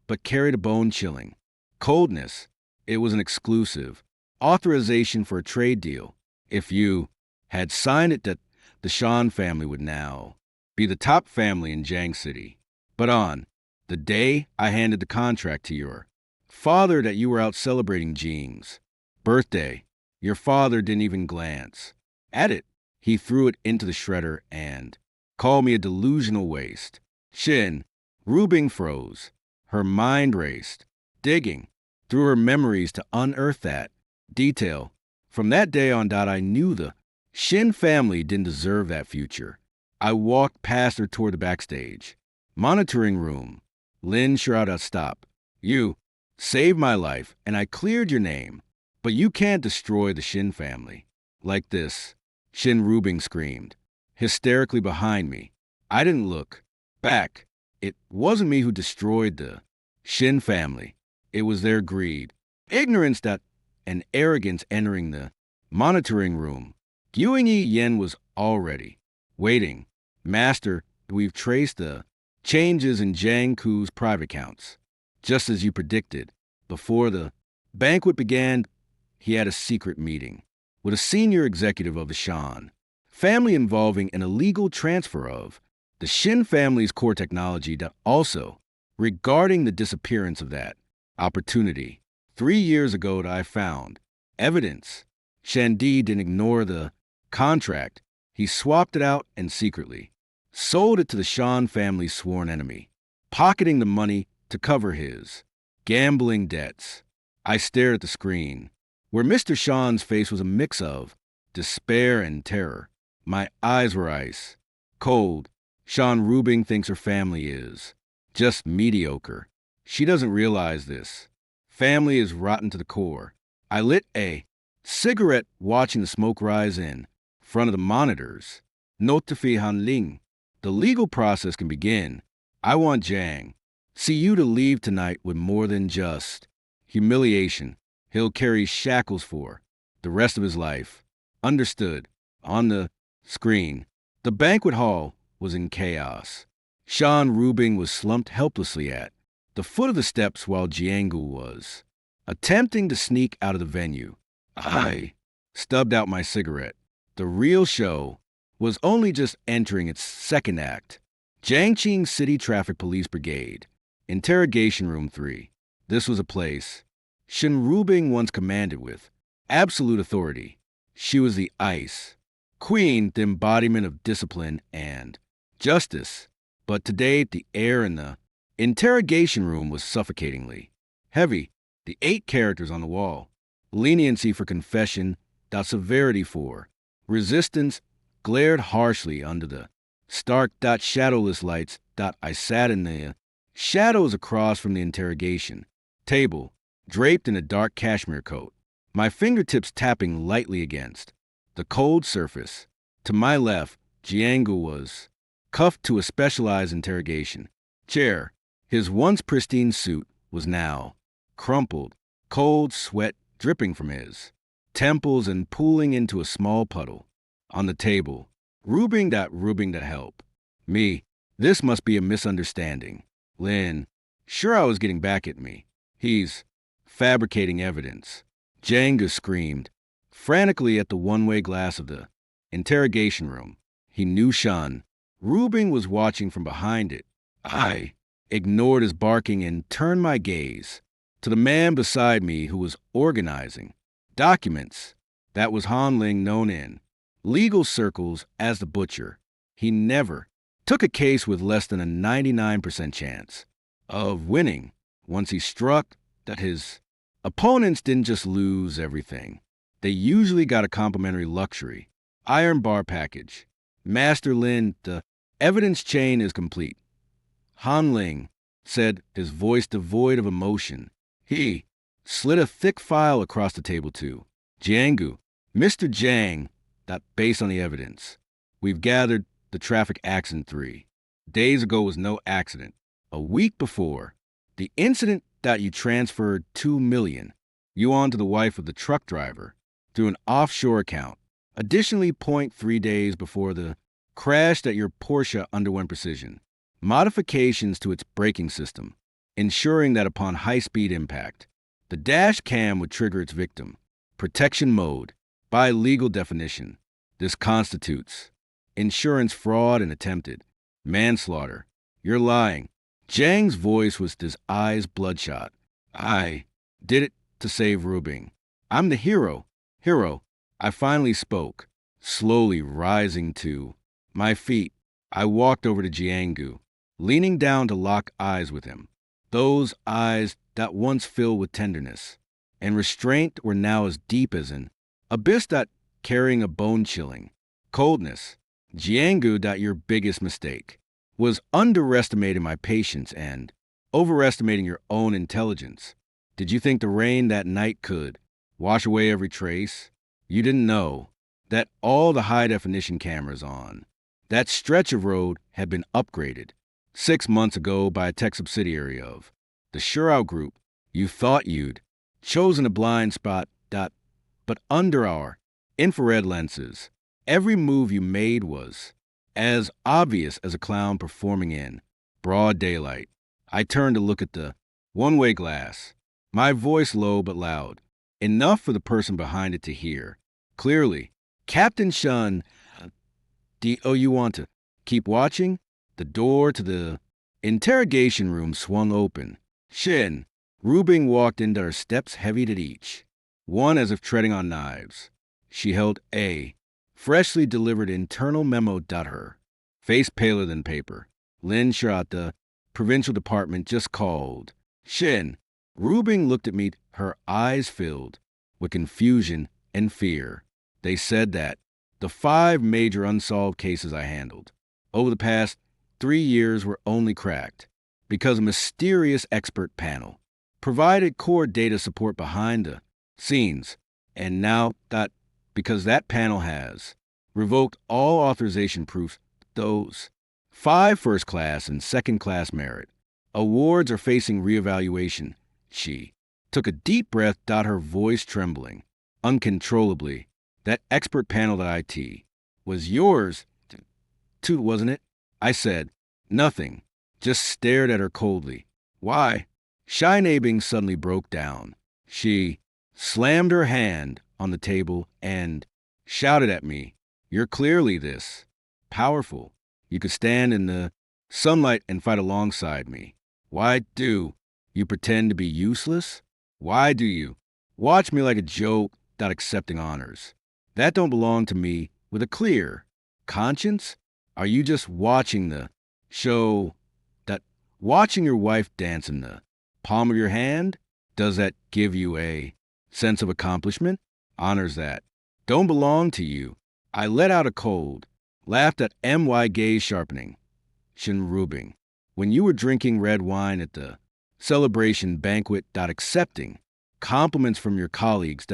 but carried a bone-chilling coldness. It was an exclusive authorization for a trade deal. If you had signed it, that the Shan family would now be the top family in Jiang City. But on the day I handed the contract to your father that you were out celebrating Jing's birthday, your father didn't even glance at it. He threw it into the shredder and called me a delusional waste. Shin Rubing froze. Her mind raced, digging through her memories to unearth that detail. From that day on, I knew the Shin family didn't deserve that future. I walked past her toward the backstage. Monitoring room. Lin shouted out, "Stop. You saved my life, and I cleared your name. But you can't destroy the Shin family like this." Shin Rubing screamed, hysterically behind me. I didn't look back. It wasn't me who destroyed the Shin family. It was their greed, ignorance, and arrogance entering the monitoring room. Gyuingyi Yen was already waiting. "Master, we've traced the changes in Jiang Ku's private accounts. Just as you predicted. Before the banquet began, he had a secret meeting with a senior executive of the Shan family involving an illegal transfer of the Shin family's core technology, also regarding the disappearance of that opportunity. 3 years ago, I found evidence. Shandi didn't ignore the contract. He swapped it out and secretly sold it to the Shan family's sworn enemy, pocketing the money to cover his gambling debts." I stared at the screen, where Mr. Shan's face was a mix of despair and terror. My eyes were ice cold. Shan Rubing thinks her family is just mediocre. She doesn't realize this. Family is rotten to the core. I lit a cigarette, watching the smoke rise in front of the monitors. Notifi Han Ling. The legal process can begin. I want Jiang see you to leave tonight with more than just humiliation. He'll carry shackles for the rest of his life. Understood. On the screen, the banquet hall was in chaos. Shan Rubing was slumped helplessly at the foot of the steps while Jiangu was attempting to sneak out of the venue. I stubbed out my cigarette. The real show was only just entering its second act. Jiangqing City Traffic Police Brigade. Interrogation Room 3. This was a place Shin Rubing once commanded with absolute authority. She was the ice queen, the embodiment of discipline and justice. But today, the air in the interrogation room was suffocatingly heavy. The 8 characters on the wall. Leniency for confession, severity for resistance, glared harshly under the stark, shadowless lights. I sat in the shadows across from the interrogation table, draped in a dark cashmere coat, my fingertips tapping lightly against the cold surface. To my left, Jiangu was cuffed to a specialized interrogation chair. His once pristine suit was now crumpled, cold sweat dripping from his temples and pooling into a small puddle. On the table, Rubing that help me. This must be a misunderstanding. Lin, sure, I was getting back at me. He's fabricating evidence. Jenga screamed frantically at the one-way glass of the interrogation room. He knew Sean. Rubing was watching from behind it. I ignored his barking and turned my gaze to the man beside me who was organizing documents. That was Han Ling, known in legal circles as the Butcher. He never took a case with less than a 99% chance of winning. Once he struck that his opponents didn't just lose everything, they usually got a complimentary luxury iron bar package. Master Lin, the evidence chain is complete. Han Ling said, his voice devoid of emotion. He slid a thick file across the table to Jiangu. Mr. Jiang, that based on the evidence we've gathered, the traffic accident 3 days ago was no accident. A week before, the incident that you transferred $2 million you on to the wife of the truck driver through an offshore account. Additionally, 0.3 days before the crash that your Porsche underwent precision modifications to its braking system, ensuring that upon high-speed impact, the dash cam would trigger its victim. Protection mode. By legal definition, this constitutes insurance fraud and attempted manslaughter. You're lying. Jiang's voice was his eyes bloodshot. I did it to save Rubing. I'm the hero. Hero. I finally spoke, slowly rising to my feet. I walked over to Jiangu, leaning down to lock eyes with him. Those eyes that once filled with tenderness and restraint were now as deep as an abyss that carrying a bone-chilling coldness. Jiangu, that your biggest mistake was underestimating my patience and overestimating your own intelligence. Did you think the rain that night could wash away every trace? You didn't know that all the high-definition cameras on that stretch of road had been upgraded 6 months ago by a tech subsidiary of the Shurao Group. You thought you'd chosen a blind spot, but under our infrared lenses, every move you made was as obvious as a clown performing in broad daylight. I turned to look at the one-way glass, my voice low but loud, enough for the person behind it to hear. Clearly, Captain Shun, you want to keep watching? The door to the interrogation room swung open. Shin, Rubing walked into her steps heavy at each, one as if treading on knives. She held a freshly delivered internal memo. Her face paler than paper. Lin Shurat, the provincial department, just called. Shin. Rubing looked at me, her eyes filled with confusion and fear. They said that the 5 major unsolved cases I handled over the past 3 years were only cracked because a mysterious expert panel provided core data support behind the scenes, and now that because that panel has revoked all authorization proofs, those 5 first-class and second-class merit awards are facing reevaluation. She took a deep breath, her voice trembling uncontrollably. That expert panel at IT was yours, too, wasn't it? I said nothing, just stared at her coldly. Why? Shinabing suddenly broke down. She slammed her hand on the table and shouted at me, "You're clearly this powerful. You could stand in the sunlight and fight alongside me. Why do you pretend to be useless? Why do you watch me like a joke, not accepting honors that don't belong to me with a clear conscience? Are you just watching the show that watching your wife dance in the palm of your hand? Does that give you a sense of accomplishment? Honors that don't belong to you." I let out a cold, laughed at my gaze sharpening. Shin Rubing, when you were drinking red wine at the celebration banquet, accepting compliments from your colleagues,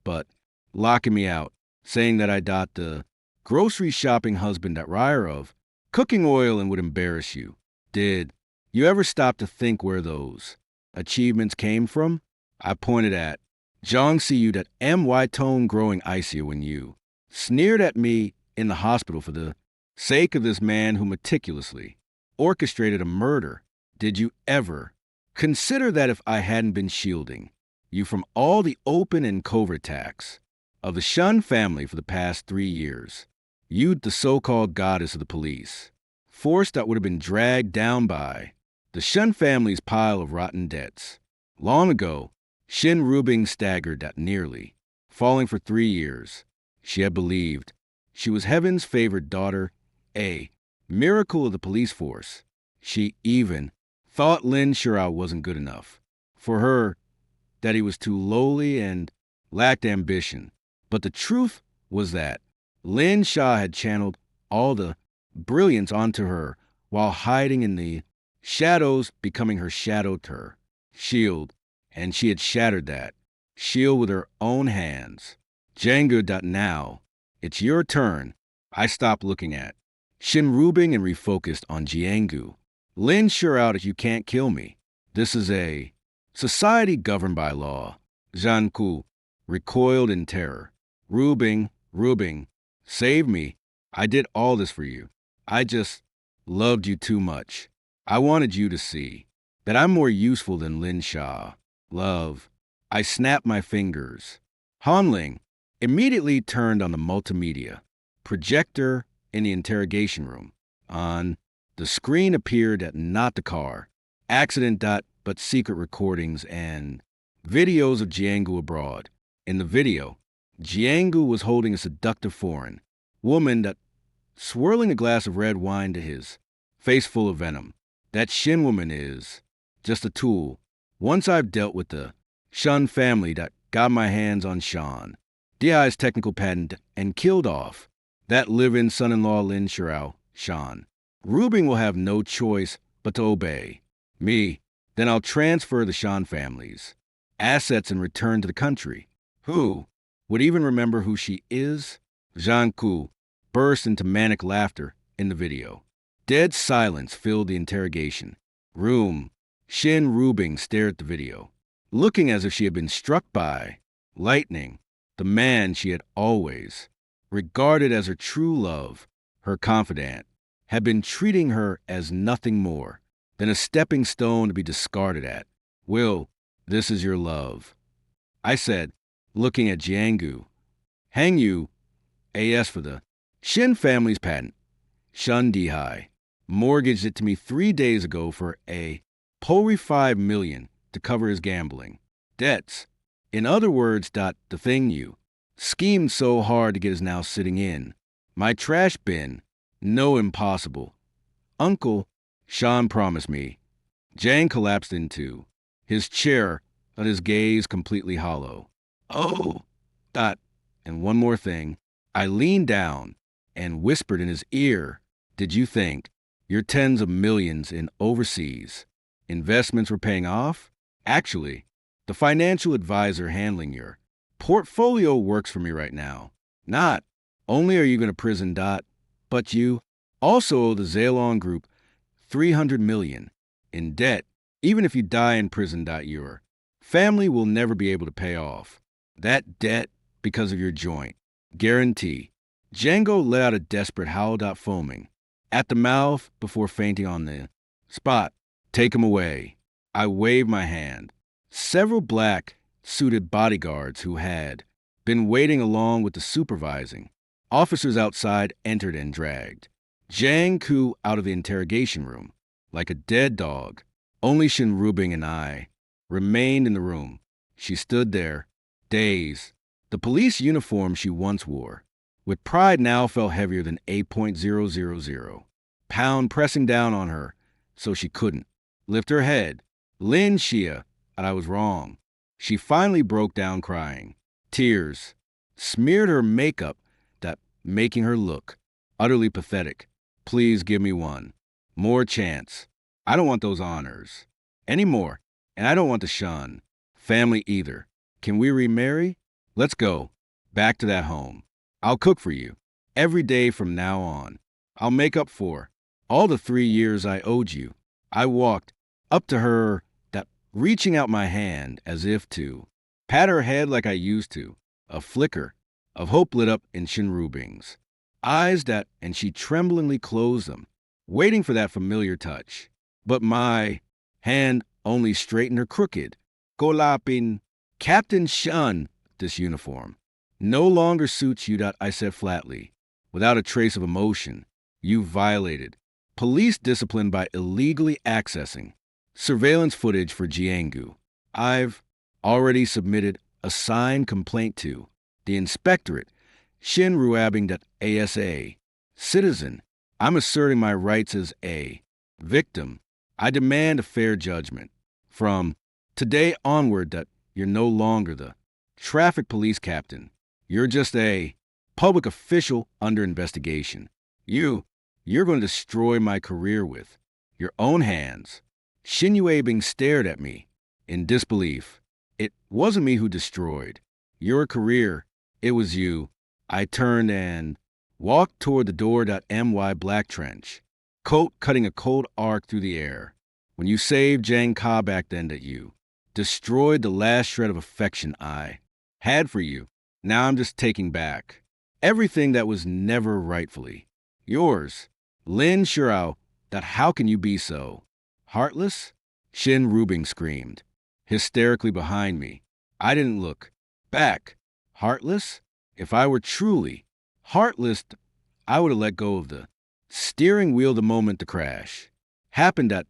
but locking me out, saying that I the grocery shopping husband Ryer of cooking oil and would embarrass you. Did you ever stop to think where those achievements came from? I pointed at Zhang Siyu, that my tone growing icier when you sneered at me in the hospital for the sake of this man who meticulously orchestrated a murder. Did you ever consider that if I hadn't been shielding you from all the open and covert attacks of the Shun family for the past 3 years. You, the so-called goddess of the police, force that would have been dragged down by the Shun family's pile of rotten debts. Long ago, Shin Rubing staggered at nearly, falling for 3 years. She had believed she was heaven's favored daughter, a miracle of the police force. She even thought Lin Shirao wasn't good enough for her, that he was too lowly and lacked ambition. But the truth was that Lin Sha had channeled all the brilliance onto her while hiding in the shadows, becoming her shadow to her shield, and she had shattered that shield with her own hands. Django. Now, it's your turn. I stopped looking at Shin Rubing and refocused on Jiangu. Lin sure out if you can't kill me. This is a society governed by law. Zhan Ku recoiled in terror. Rubing, save me. I did all this for you. I just loved you too much. I wanted you to see that I'm more useful than Lin Sha. Love. I snapped my fingers. Hanling immediately turned on the multimedia projector in the interrogation room. On the screen appeared at not the car, accident. But secret recordings and videos of Jiangu abroad. In the video, Jiangu was holding a seductive foreign woman that swirling a glass of red wine to his face full of venom. That Shin woman is just a tool. Once I've dealt with the Shun family that got my hands on Shan, DI's technical patent, and killed off that live-in son-in-law Lin Shirao, Shan, Rubing will have no choice but to obey me. Then I'll transfer the Shan family's assets and return to the country. Who would even remember who she is? Zhang Ku burst into manic laughter in the video. Dead silence filled the interrogation room. Shin Rubing stared at the video, looking as if she had been struck by lightning. The man she had always regarded as her true love, her confidant, had been treating her as nothing more than a stepping stone to be discarded at. Will, this is your love, I said, looking at Jiangu. Hang you, AS for the Shin family's patent. Shun Dihai mortgaged it to me 3 days ago for a paltry $5 million to cover his gambling debts. In other words, the thing you schemed so hard to get is now sitting in my trash bin. No, impossible. Uncle, Sean promised me. Jang collapsed into his chair, let his gaze completely hollow. Oh, and one more thing. I leaned down and whispered in his ear, did you think your tens of millions in overseas investments were paying off? Actually, the financial advisor handling your portfolio works for me right now. Not only are you going to prison, but you also owe the Zalon Group $300 million in debt. Even if you die in prison, your family will never be able to pay off that debt because of your joint guarantee. Django let out a desperate howl, foaming at the mouth before fainting on the spot. Take him away. I waved my hand. Several black-suited bodyguards who had been waiting along with the supervising officers outside entered and dragged Jiang Ku out of the interrogation room like a dead dog. Only Shin Rubing and I remained in the room. She stood there, dazed. The police uniform she once wore, with pride, now felt heavier than 8.000 pound pressing down on her so she couldn't lift her head. Lin Xia, and I was wrong. She finally broke down crying. Tears smeared her makeup, making her look utterly pathetic. Please give me one more chance. I don't want those honors anymore, and I don't want the Shun family either. Can we remarry? Let's go back to that home. I'll cook for you every day from now on. I'll make up for all the 3 years I owed you. I walked up to her, reaching out my hand as if to pat her head like I used to. A flicker of hope lit up in Shin Rubing's eyes, and she tremblingly closed them, waiting for that familiar touch. But my hand only straightened her crooked, golapin Captain Shun, this uniform no longer suits you. I said flatly, without a trace of emotion. You violated police discipline by illegally accessing surveillance footage for Jiangu. I've already submitted a signed complaint to the inspectorate, Shinruabing.asa. Citizen, I'm asserting my rights as a victim. I demand a fair judgment. From today onward, that you're no longer the traffic police captain. You're just a public official under investigation. You're going to destroy my career with your own hands. Shinruabing stared at me in disbelief. It wasn't me who destroyed your career. It was you. I turned and walked toward the door. My black trench coat cutting a cold arc through the air. When you saved Jang Ka back then, that you destroyed the last shred of affection I had for you. Now I'm just taking back everything that was never rightfully yours. Lin Shirao, that how can you be so heartless? Shin Rubing screamed, hysterically behind me. I didn't look back. Heartless? If I were truly heartless, I would have let go of the steering wheel the moment the crash happened, at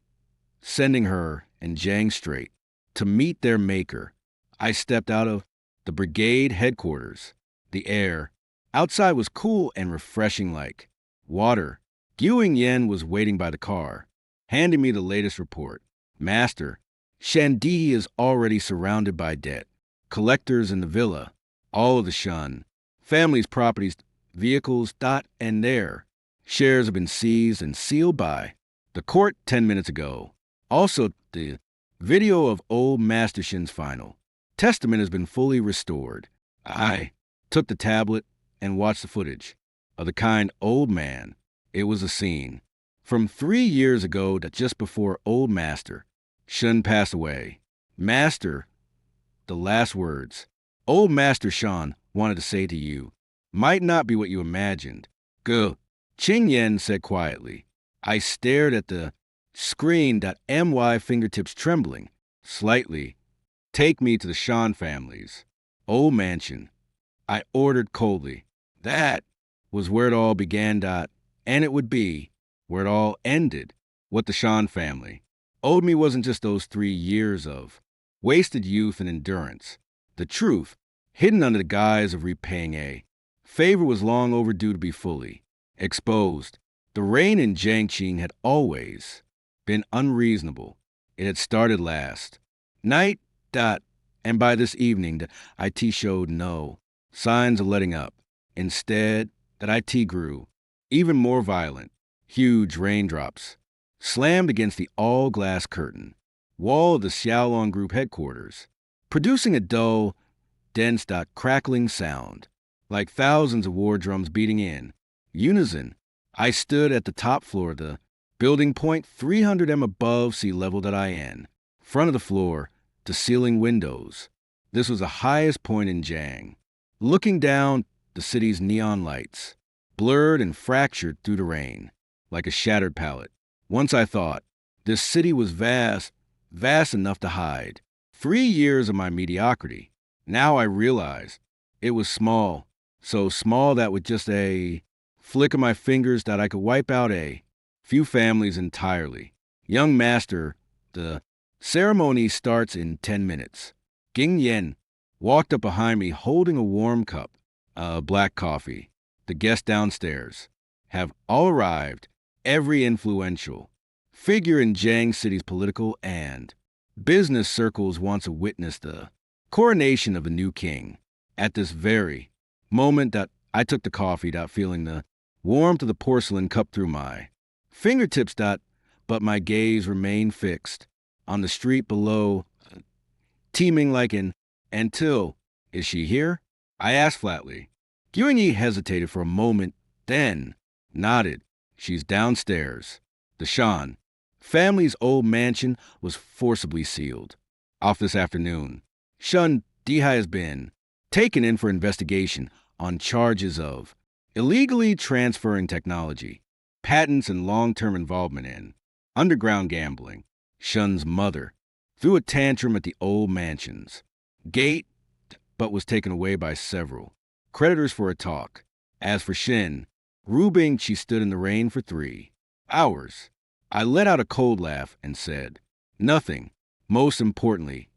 sending her and Jang straight to meet their maker. I stepped out of the brigade headquarters. The air outside was cool and refreshing like water. Guing Yen was waiting by the car, handing me the latest report. Master, Shandihi is already surrounded by debt collectors in the villa. All of the Shun family's properties, vehicles, and their shares have been seized and sealed by the court 10 minutes ago. Also, the video of old Master Shin's final testament has been fully restored. I took the tablet and watched the footage of the kind old man. It was a scene from 3 years ago, that just before old Master Shun passed away. Master, the last words old Master Shan wanted to say to you might not be what you imagined. Go, Qing Yen said quietly. I stared at the screen. My fingertips trembling slightly. Take me to the Shan family's old mansion, I ordered coldly. That was where it all began. And it would be where it all ended. What the Shan family owed me wasn't just those 3 years of wasted youth and endurance. The truth, hidden under the guise of repaying a favor, was long overdue to be fully exposed. The reign in Jiangqing had always been unreasonable. It had started last night. And by this evening, the IT showed no signs of letting up. Instead, that IT grew even more violent. Huge raindrops slammed against the all-glass curtain wall of the Xiaolong Group headquarters, producing a dull, dense, crackling sound, like thousands of war drums beating in unison. I stood at the top floor of the building, 300 m above sea level. In front of the floor to ceiling windows. This was the highest point in Jiang. Looking down, the city's neon lights blurred and fractured through the rain like a shattered palette. Once I thought this city was vast enough to hide 3 years of my mediocrity. Now I realized it was small, so small that with just a flick of my fingers that I could wipe out a few families entirely. Young master, the ceremony starts in 10 minutes. Ging Yen walked up behind me holding a warm cup of black coffee. The guests downstairs have all arrived. Every influential figure in Jiang City's political and business circles wants to witness the coronation of a new king. At this very moment, that I took the coffee, feeling the warmth of the porcelain cup through my fingertips, but my gaze remained fixed on the street below, teeming like an until. Is she here? I asked flatly. Guinyi hesitated for a moment, then nodded. She's downstairs. The Shan family's old mansion was forcibly sealed off this afternoon. Shun Dihai has been taken in for investigation on charges of illegally transferring technology, patents, and long-term involvement in underground gambling. Shun's mother threw a tantrum at the old mansion's gate but was taken away by several creditors for a talk. As for Shin Rubing, she stood in the rain for 3 hours. I let out a cold laugh and said, "Nothing. Most importantly,"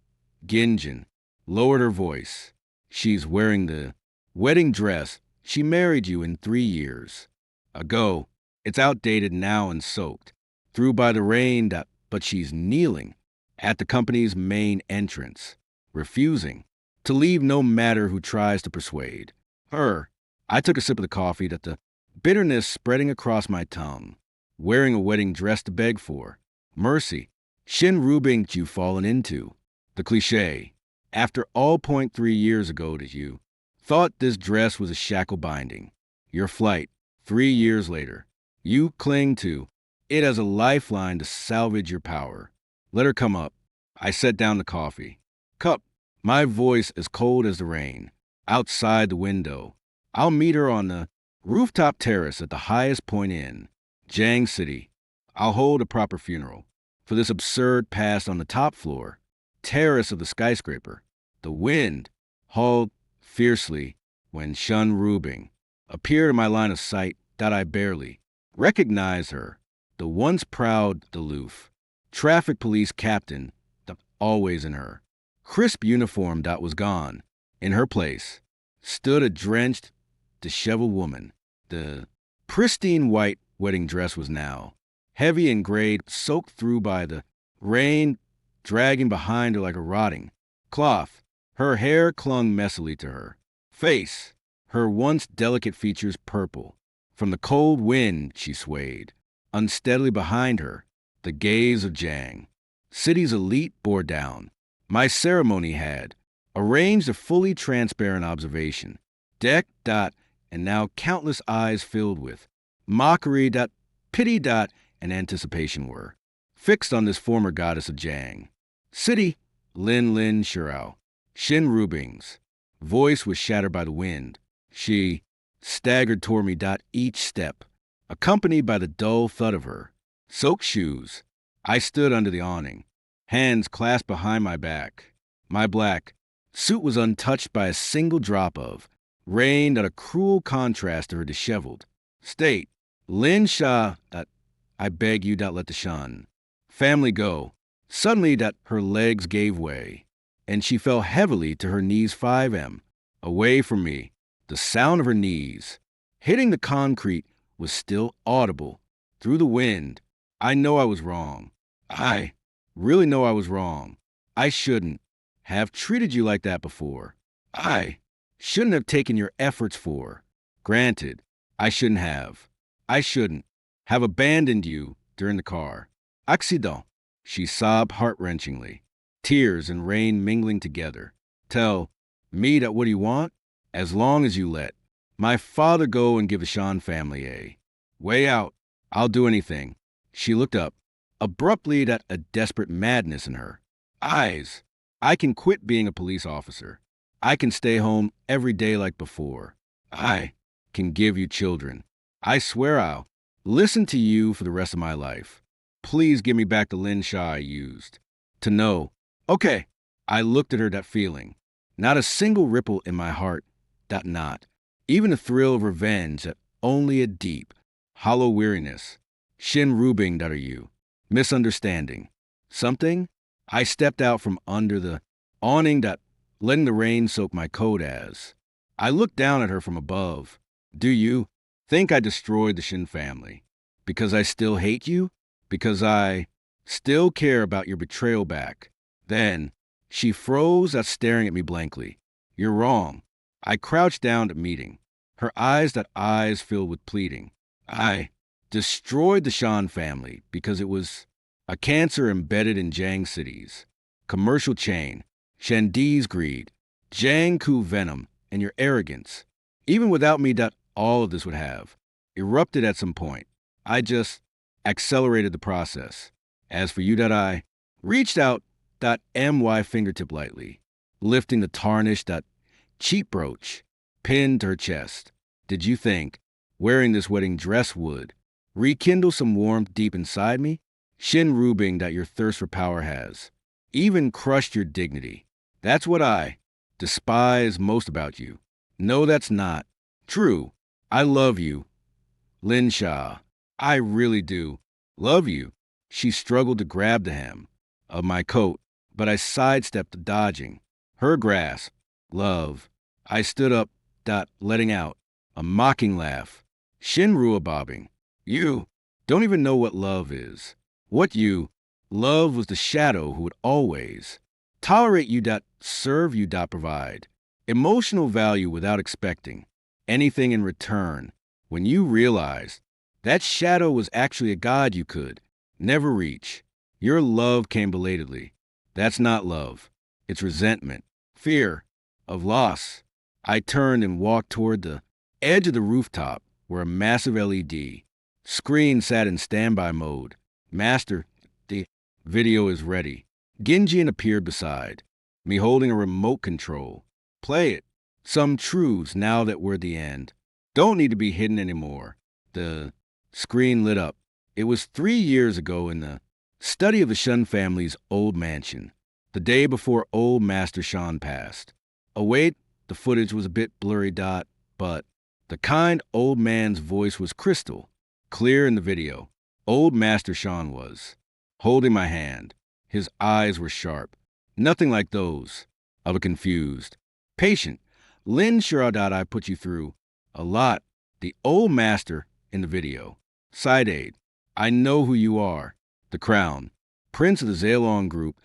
Ginjin lowered her voice, "she's wearing the wedding dress she married you in 3 years ago. It's outdated now and soaked through by the rain, but she's kneeling at the company's main entrance, refusing to leave no matter who tries to persuade her." I took a sip of the coffee, the bitterness spreading across my tongue. Wearing a wedding dress to beg for mercy. Shin Rubing, you've fallen into the cliche. After all, 3 years ago that you thought this dress was a shackle binding your flight. 3 years later, you cling to it as a lifeline to salvage your power. Let her come up. I set down the coffee cup, my voice as cold as the rain outside the window. I'll meet her on the rooftop terrace at the highest point in Jiang City. I'll hold a proper funeral for this absurd past on the top floor terrace of the skyscraper. The wind hauled fiercely when Shun Rubing appeared in my line of sight that I barely recognized her. The once proud, aloof traffic police captain that always in her crisp uniform that was gone. In her place stood a drenched, disheveled woman. The pristine white wedding dress was now heavy and grayed, soaked through by the rain, dragging behind her like a rotting cloth. Her hair clung messily to her face, her once delicate features purple. From the cold wind she swayed unsteadily behind her. The gaze of Jiang City's elite bore down. My ceremony had arranged a fully transparent observation deck, and now countless eyes filled with mockery, pity, and anticipation were fixed on this former goddess of Jiang City. Lin Shirao. Shin Rubing's voice was shattered by the wind. She staggered toward me, each step accompanied by the dull thud of her soaked shoes. I stood under the awning, hands clasped behind my back. My black suit was untouched by a single drop of rain, a cruel contrast to her disheveled state. Lin Sha, I beg you, let the Shan family go. Suddenly, her legs gave way, and she fell heavily to her knees 5 m away from me. The sound of her knees hitting the concrete was still audible through the wind. I know I was wrong. I really know I was wrong. I shouldn't have treated you like that before. I shouldn't have taken your efforts for granted. I shouldn't have. I shouldn't have abandoned you during the car accident. She sobbed heart-wrenchingly, tears and rain mingling together. Tell me what do you want? As long as you let my father go and give the Shan family a way out, I'll do anything. She looked up abruptly, a desperate madness in her eyes. I can quit being a police officer. I can stay home every day like before. I can give you children. I swear I'll listen to you for the rest of my life. Please give me back the Lin Sha I used to know. Okay. I looked at her, feeling not a single ripple in my heart, not even a thrill of revenge, only a deep, hollow weariness. Shin Rubing, are you misunderstanding something? I stepped out from under the awning, letting the rain soak my coat as I looked down at her from above. Do you think I destroyed the Shin family because I still hate you? Because I still care about your betrayal back? Then she froze, staring at me blankly. You're wrong. I crouched down at meeting her eyes filled with pleading. I destroyed the Shan family because it was a cancer embedded in Jiang City's commercial chain. Shandi's greed, Jiangku venom, and your arrogance. Even without me, all of this would have erupted at some point. I just accelerated the process. As for you, I reached out, my fingertip lightly, lifting the tarnished, cheap brooch pinned to her chest. Did you think wearing this wedding dress would rekindle some warmth deep inside me? Shin Rubing, your thirst for power has even crushed your dignity. That's what I despise most about you. No, that's not true. I love you, Lin Sha. I really do. Love you. She struggled to grab the hem of my coat, but I sidestepped, dodging her grasp. Love. I stood up, letting out a mocking laugh. Shinrua bobbing. You don't even know what love is. What you love was the shadow who would always tolerate you, serve you, provide emotional value without expecting anything in return. When you realized that shadow was actually a god you could never reach, your love came belatedly. That's not love. It's resentment, fear of loss. I turned and walked toward the edge of the rooftop where a massive LED screen sat in standby mode. Master, the video is ready. Ginjian appeared beside me holding a remote control. Play it. Some truths now that we're at the end don't need to be hidden anymore. The screen lit up. It was 3 years ago in the study of the Shun family's old mansion, the day before old Master Shan passed. Await, the footage was a bit blurry, but the kind old man's voice was crystal clear in the video. Old Master Shan was holding my hand. His eyes were sharp, nothing like those of a confused patient. Lin Sha, I put you through a lot. The old master in the video. Side aid. I know who you are. The crown. Prince of the Zalong group.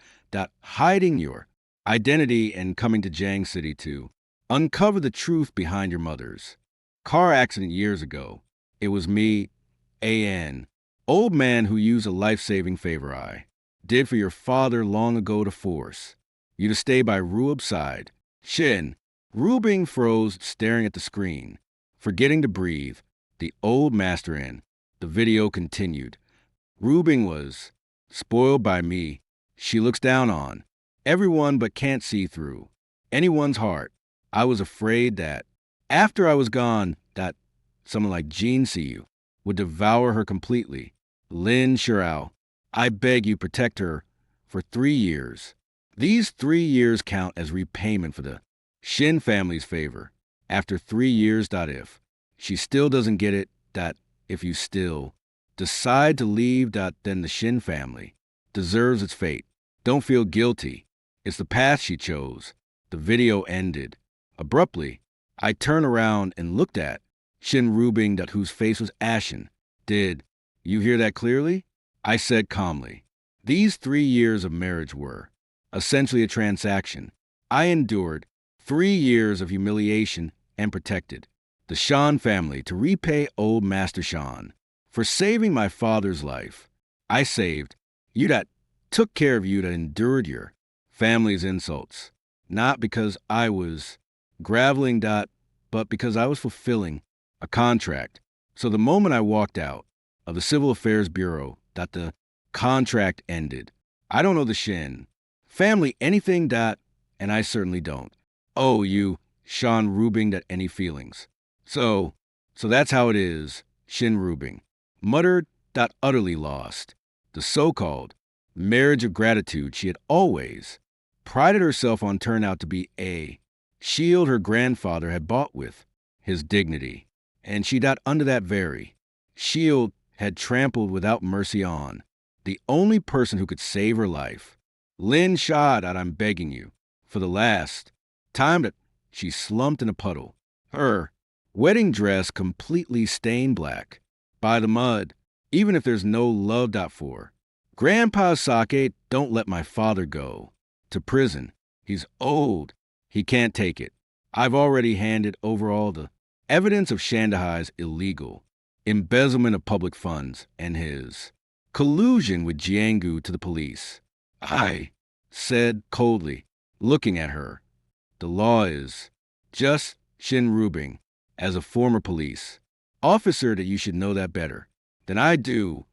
Hiding your identity and coming to Jiang City to uncover the truth behind your mother's car accident years ago. It was me, A.N. Old man who used a life-saving favor I did for your father long ago to force you to stay by Ruob's side. Shin. Rubing froze, staring at the screen, forgetting to breathe. The old master in the video continued. Rubing was spoiled by me. She looks down on everyone but can't see through anyone's heart. I was afraid that after I was gone, that someone like Jean Siu would devour her completely. Lin Shirao, I beg you protect her for 3 years. These 3 years count as repayment for the Shin family's favor. After 3 years, if she still doesn't get it, if you still decide to leave, then the Shin family deserves its fate. Don't feel guilty. It's the path she chose. The video ended. Abruptly, I turned around and looked at Shin Rubing, whose face was ashen. Did you hear that clearly? I said calmly. These 3 years of marriage were essentially a transaction. I endured 3 years of humiliation and protected the Shan family to repay old Master Shan for saving my father's life. I saved you, took care of you, endured your family's insults, not because I was graveling, but because I was fulfilling a contract. So the moment I walked out of the Civil Affairs Bureau, the contract ended. I don't know the Shin family anything, and I certainly don't owe you, Shan Rubing, any feelings. So that's how it is, Shin Rubing muttered, utterly lost. The so-called marriage of gratitude she had always prided herself on turned out to be a shield her grandfather had bought with his dignity, and she under that very shield had trampled without mercy on the only person who could save her life. Lin Sha, I'm begging you, for the last time, she slumped in a puddle, her wedding dress completely stained black by the mud. Even if there's no love, for Grandpa's sake, don't let my father go to prison. He's old. He can't take it. I've already handed over all the evidence of Shandai's illegal embezzlement of public funds and his collusion with Jianggu to the police. I said coldly, looking at her. The law is just, Shin Rubing, as a former police officer, that you should know that better than I do.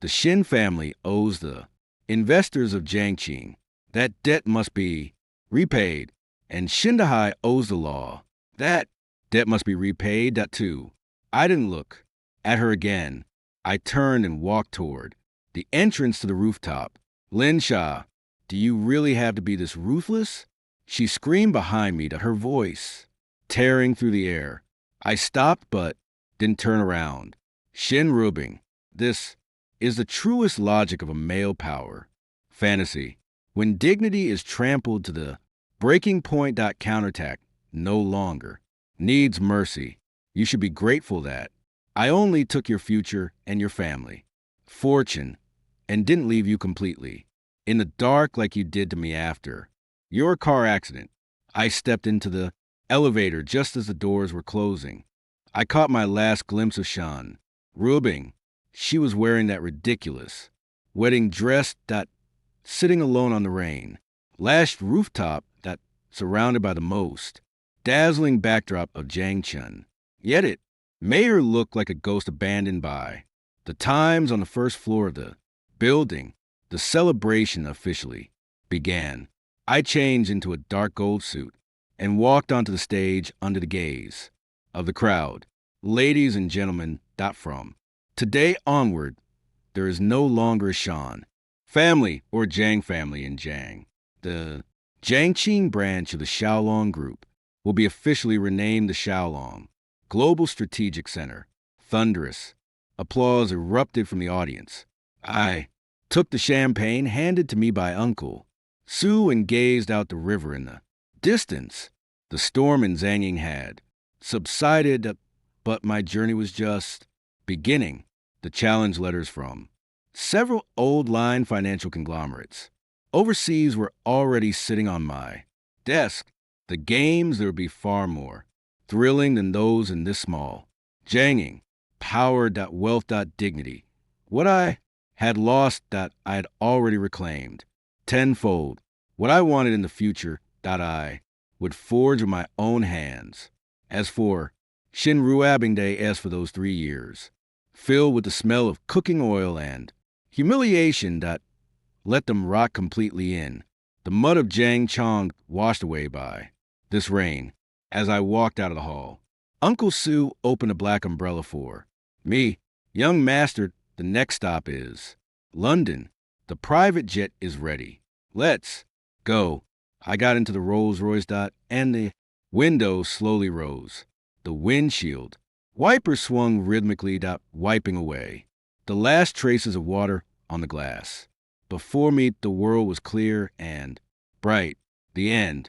The Shin family owes the investors of Jiangqing. That debt must be repaid, and Shandai owes the law. That debt must be repaid, too. I didn't look at her again. I turned and walked toward the entrance to the rooftop. Lin Sha, do you really have to be this ruthless? She screamed behind me, to her voice tearing through the air. I stopped but didn't turn around. Shin rubbing. This is the truest logic of a male power fantasy. When dignity is trampled to the breaking point, counterattack no longer needs mercy. You should be grateful that I only took your future and your family, fortune, and didn't leave you completely in the dark like you did to me after your car accident. I stepped into the elevator just as the doors were closing. I caught my last glimpse of Sean Rubing. She was wearing that ridiculous wedding dress, that sitting alone on the rain lashed rooftop, that surrounded by the most dazzling backdrop of Jangchun. Yet it made her look like a ghost abandoned by the Times. On the first floor of the building, the celebration officially began. I changed into a dark gold suit and walked onto the stage under the gaze of the crowd. Ladies and gentlemen, from today onward, there is no longer a Shan family or Jiang family in Jiang. The Jiangqing branch of the Xiaolong Group will be officially renamed the Xiaolong Global Strategic Center. Thunderous applause erupted from the audience. I took the champagne handed to me by Uncle Sue and gazed out the river in the distance. The storm in Zhanying had subsided, but my journey was just beginning. The challenge letters from several old-line financial conglomerates overseas were already sitting on my desk. The games, there would be far more thrilling than those in this small Jianging. Power, wealth, dignity. What I had lost, I had already reclaimed tenfold. What I wanted in the future, I would forge with my own hands. As for Shin Ruabing Day, as for those 3 years, filled with the smell of cooking oil and humiliation, let them rot completely in the mud of Jiang Chong, washed away by this rain. As I walked out of the hall, Uncle Sue opened a black umbrella for me. Young master, the next stop is London. The private jet is ready. Let's go. I got into the Rolls Royce, and the window slowly rose. The windshield wiper swung rhythmically, wiping away the last traces of water on the glass. Before me, the world was clear and bright. The end.